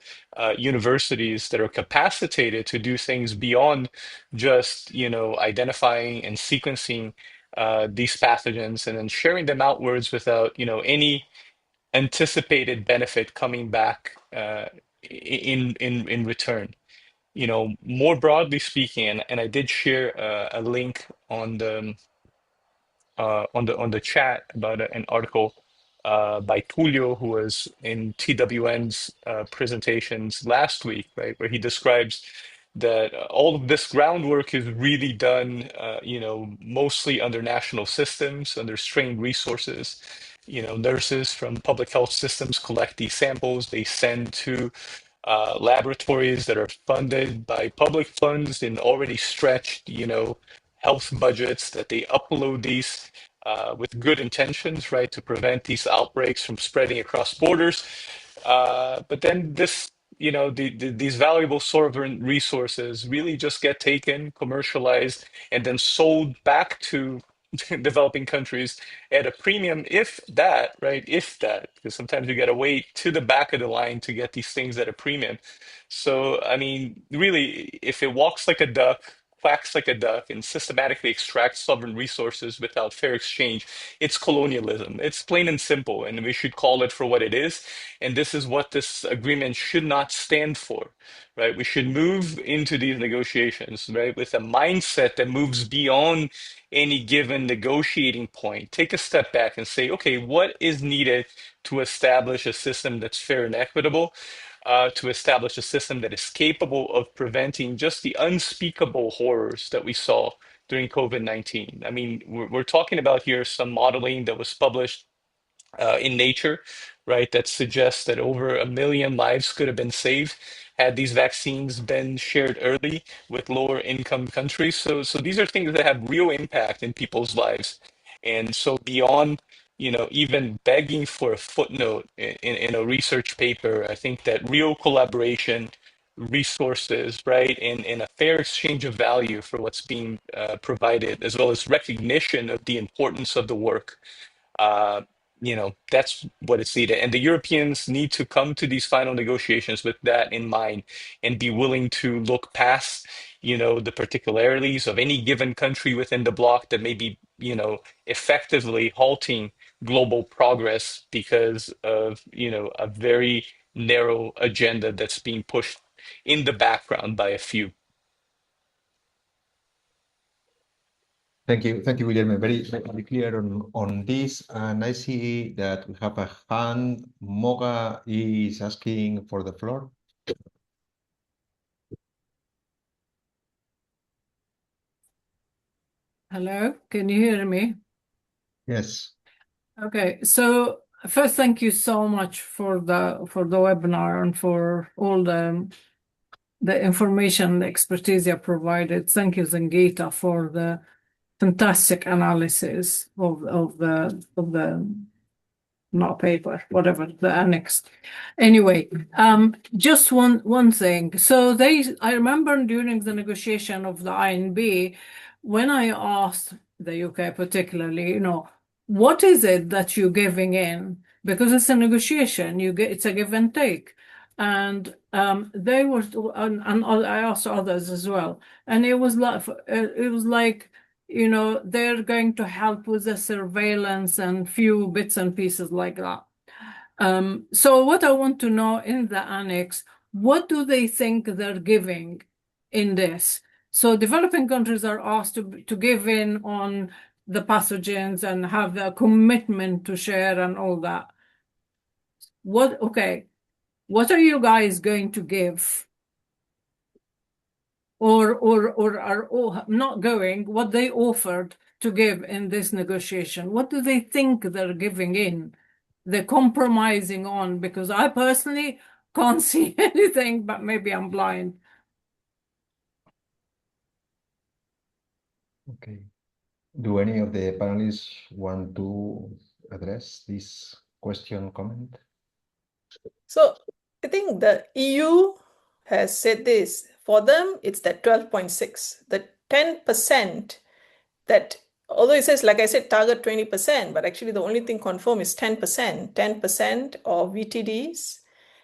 Speaker 5: universities that are capacitated to do things beyond just, identifying and sequencing these pathogens and then sharing them outwards without, any anticipated benefit coming back in return. More broadly speaking, and I did share a link on the chat about an article by Tullio, who was in TWN's presentations last week, right, where he describes that all of this groundwork is really done, mostly under national systems, under strained resources. Nurses from public health systems collect these samples, they send to laboratories that are funded by public funds in already stretched, health budgets, that they upload these with good intentions, right, to prevent these outbreaks from spreading across borders. But then these valuable sovereign resources really just get taken, commercialized, and then sold back to developing countries at a premium, if that, right? If that, because sometimes you got to wait to the back of the line to get these things at a premium. So, I mean, really, if it walks like a duck, quacks like a duck, and systematically extracts sovereign resources without fair exchange, it's colonialism. It's plain and simple, and we should call it for what it is. And this is what this agreement should not stand for, right? We should move into these negotiations, right, with a mindset that moves beyond any given negotiating point. Take a step back and say, okay, what is needed to establish a system that's fair and equitable? To establish a system that is capable of preventing just the unspeakable horrors that we saw during COVID-19. I mean, we're talking about here some modeling that was published in Nature, right, that suggests that over 1 million lives could have been saved had these vaccines been shared early with lower income countries. So these are things that have real impact in people's lives. And so beyond, even begging for a footnote in a research paper, I think that real collaboration, resources, right, and a fair exchange of value for what's being provided, as well as recognition of the importance of the work, uh, that's what it's needed. And the Europeans need to come to these final negotiations with that in mind and be willing to look past, the particularities of any given country within the bloc that may be, effectively halting global progress because of, a very narrow agenda that's being pushed in the background by a few.
Speaker 1: Thank you, Guillermo. Very clear on this. And I see that we have a hand. Moga is asking for the floor.
Speaker 6: Hello, can you hear me?
Speaker 1: Yes.
Speaker 6: Okay, so first, thank you so much for the webinar and for all the information, the expertise you provided. Thank you, Zangita, for the fantastic analysis of the not paper, whatever, the annex. Anyway, just one thing. So I remember during the negotiation of the INB, when I asked the UK particularly, what is it that you're giving in? Because it's a negotiation, it's a give and take. And they were, and I asked others as well, and it was like, they're going to help with the surveillance and few bits and pieces like that. So what I want to know in the annex, what do they think they're giving in this? So developing countries are asked to give in on the pathogens and have a commitment to share and all that. What are you guys going to give? Or are not going, what they offered to give in this negotiation? What do they think they're giving in? They're compromising on, because I personally can't see anything, but maybe I'm blind.
Speaker 1: Okay. Do any of the panelists want to address this question, comment?
Speaker 2: So I think the EU has said this. For them, it's that 12.6, the 10% that, although it says, like I said, target 20%, but actually the only thing confirmed is 10%, 10% of VTDs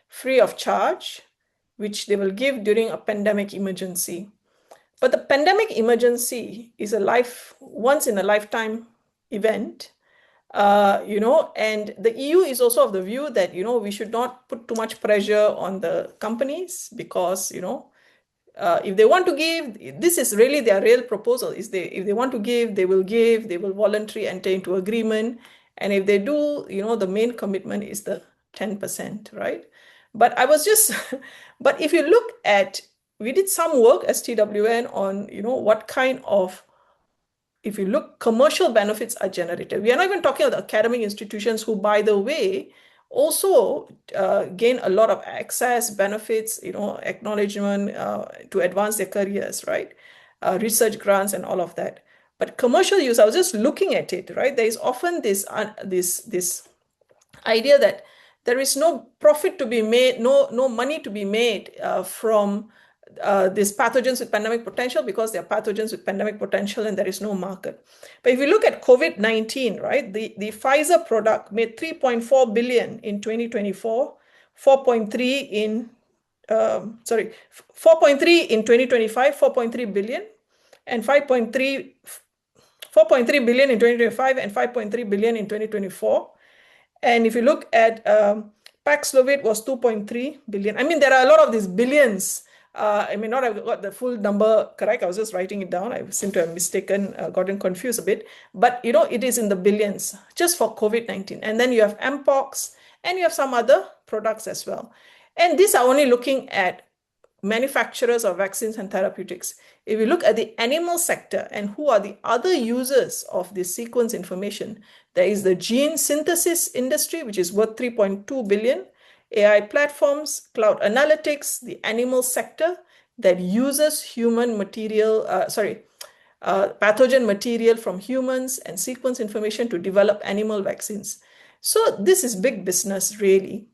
Speaker 2: free of charge, which they will give during a pandemic emergency. But the pandemic emergency is a once in a lifetime event. And the EU is also of the view that, we should not put too much pressure on the companies because, if they want to give, this is really their real proposal. If they want to give, they will voluntarily enter into agreement. And if they do, the main commitment is the 10%, right? But but if you look at, we did some work as TWN on, what kind of, if you look, commercial benefits are generated. We are not even talking about the academic institutions who, by the way, also gain a lot of access, benefits, acknowledgement to advance their careers, right? Research grants and all of that. But commercial use, I was just looking at it, right? There is often this idea that there is no profit to be made, no money to be made from these pathogens with pandemic potential because they are pathogens with pandemic potential and there is no market. But if you look at COVID-19, right, the Pfizer product made 3.4 billion in 2024, 4.3 in 4.3 in 2025, 4.3 billion, and 4.3 billion in 2025 and 5.3 billion in 2024. And if you look at Paxlovid was 2.3 billion. I mean, there are a lot of these billions. I may not have got the full number correct. I was just writing it down. I seem to have gotten confused a bit. But, it is in the billions just for COVID-19. And then you have Mpox and you have some other products as well. And these are only looking at manufacturers of vaccines and therapeutics. If you look at the animal sector and who are the other users of this sequence information, there is the gene synthesis industry, which is worth 3.2 billion, AI platforms, cloud analytics, the animal sector that uses human material, pathogen material from humans and sequence information to develop animal vaccines. So this is big business, really,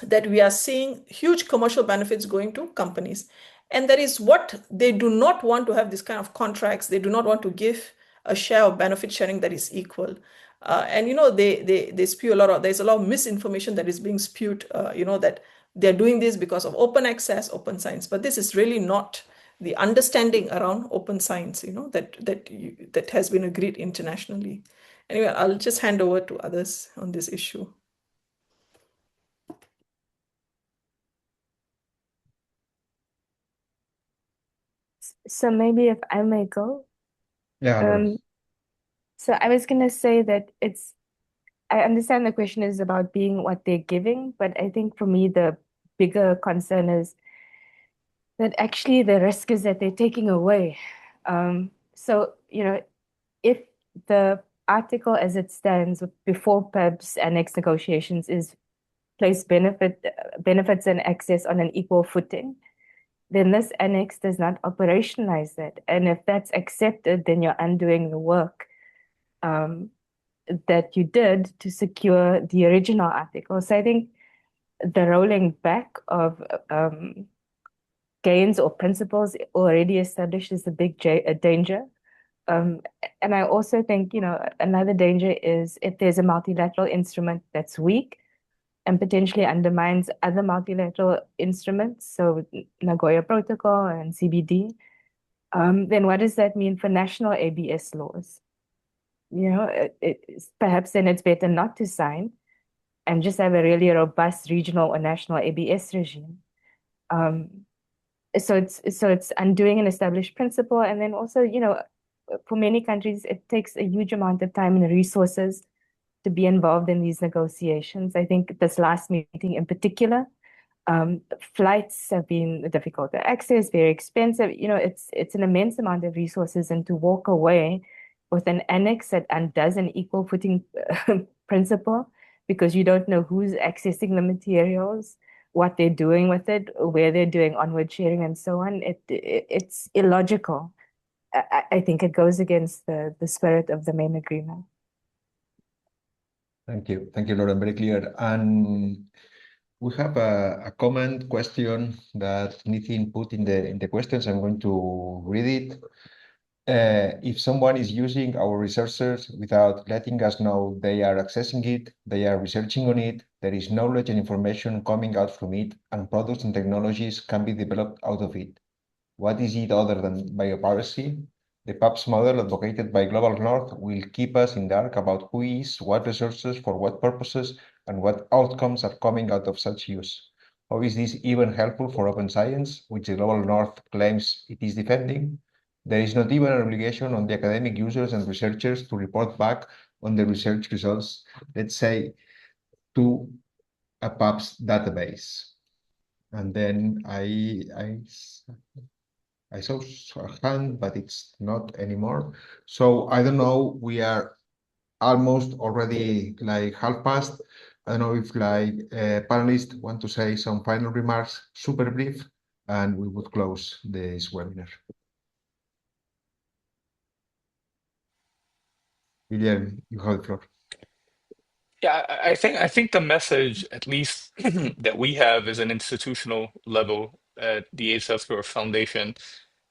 Speaker 2: that we are seeing huge commercial benefits going to companies. And that is what they do not want to have, this kind of contracts. They do not want to give a share of benefit sharing that is equal. They spew there's a lot of misinformation that is being spewed, that they're doing this because of open access, open science. But this is really not the understanding around open science, that has been agreed internationally. Anyway, I'll just hand over to others on this issue.
Speaker 4: So maybe if I may go.
Speaker 1: Yeah.
Speaker 4: So I was going to say that I understand the question is about being what they're giving, but I think for me, the bigger concern is that actually the risk is that they're taking away. So, if the article as it stands before PABS annex negotiations is place benefits and access on an equal footing, then this annex does not operationalize that. And if that's accepted, then you're undoing the work that you did to secure the original article. So I think the rolling back of gains or principles already established is a big danger. And I also think, another danger is if there's a multilateral instrument that's weak and potentially undermines other multilateral instruments, so Nagoya Protocol and CBD, then what does that mean for national ABS laws? Perhaps then it's better not to sign and just have a really robust regional or national ABS regime. So it's undoing an established principle, and then also, for many countries, it takes a huge amount of time and resources to be involved in these negotiations. I think this last meeting in particular, flights have been difficult to access, very expensive. It's an immense amount of resources, and to walk away with an annex that undoes an equal footing principle because you don't know who's accessing the materials, what they're doing with it, where they're doing onward sharing, and so on. It's illogical. I think it goes against the spirit of the main agreement.
Speaker 1: Thank you, Lauren. Very clear. And We have a comment question that Nitin put in the questions. I'm going to read it. If someone is using our resources without letting us know they are accessing it, they are researching on it, there is knowledge and information coming out from it, and products and technologies can be developed out of it. What is it other than biopiracy? The PABS model advocated by Global North will keep us in the dark about who is, what resources, for what purposes, and what outcomes are coming out of such use. How is this even helpful for open science, which the Global North claims it is defending? There is not even an obligation on the academic users and researchers to report back on the research results, let's say, to a PABS database. And then I saw a hand, but it's not anymore. So I don't know, we are almost already like half past. I don't know if like panelists want to say some final remarks, super brief, and we would close this webinar. Guillermo, you have the floor.
Speaker 5: Yeah, I think the message, at least that we have as an institutional level at the AIDS Healthcare Foundation,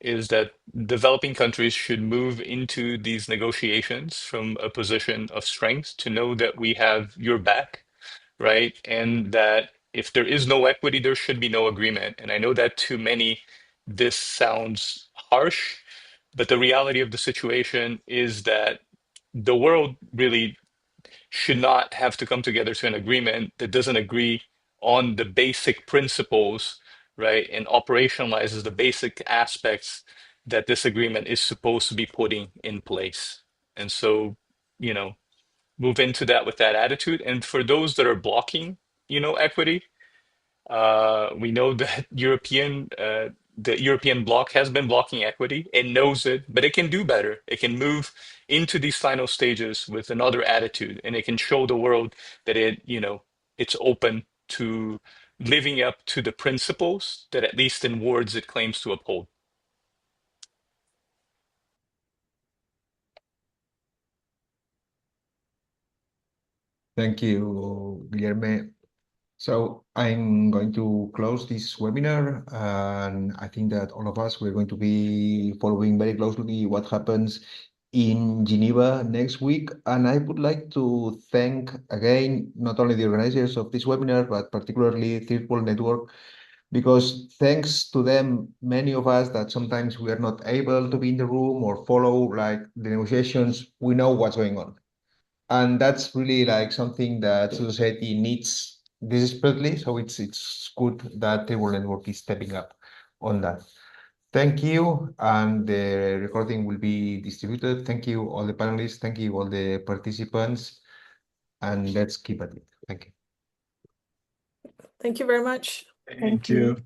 Speaker 5: is that developing countries should move into these negotiations from a position of strength to know that we have your back, right? And that if there is no equity, there should be no agreement. And I know that to many, this sounds harsh, but the reality of the situation is that the world really should not have to come together to an agreement that doesn't agree on the basic principles, right, and operationalizes the basic aspects that this agreement is supposed to be putting in place. And so, you know, move into that with that attitude. And for those that are blocking, equity, we know that the European bloc has been blocking equity. It knows it, but it can do better. It can move into these final stages with another attitude, and it can show the world that it's open to living up to the principles that, at least in words, it claims to uphold.
Speaker 1: Thank you, Guillermo. So I'm going to close this webinar, and I think that all of us, we're going to be following very closely what happens in Geneva next week. And I would like to thank again, not only the organizers of this webinar, but particularly Third World Network, because thanks to them, many of us that sometimes we are not able to be in the room or follow like the negotiations, we know what's going on. And that's really like something that society needs desperately. So it's good that the World Network is stepping up on that. Thank you, and the recording will be distributed. Thank you, all the panelists. Thank you, all the participants, and let's keep at it. Thank you.
Speaker 2: Thank you very much.
Speaker 4: Thank you.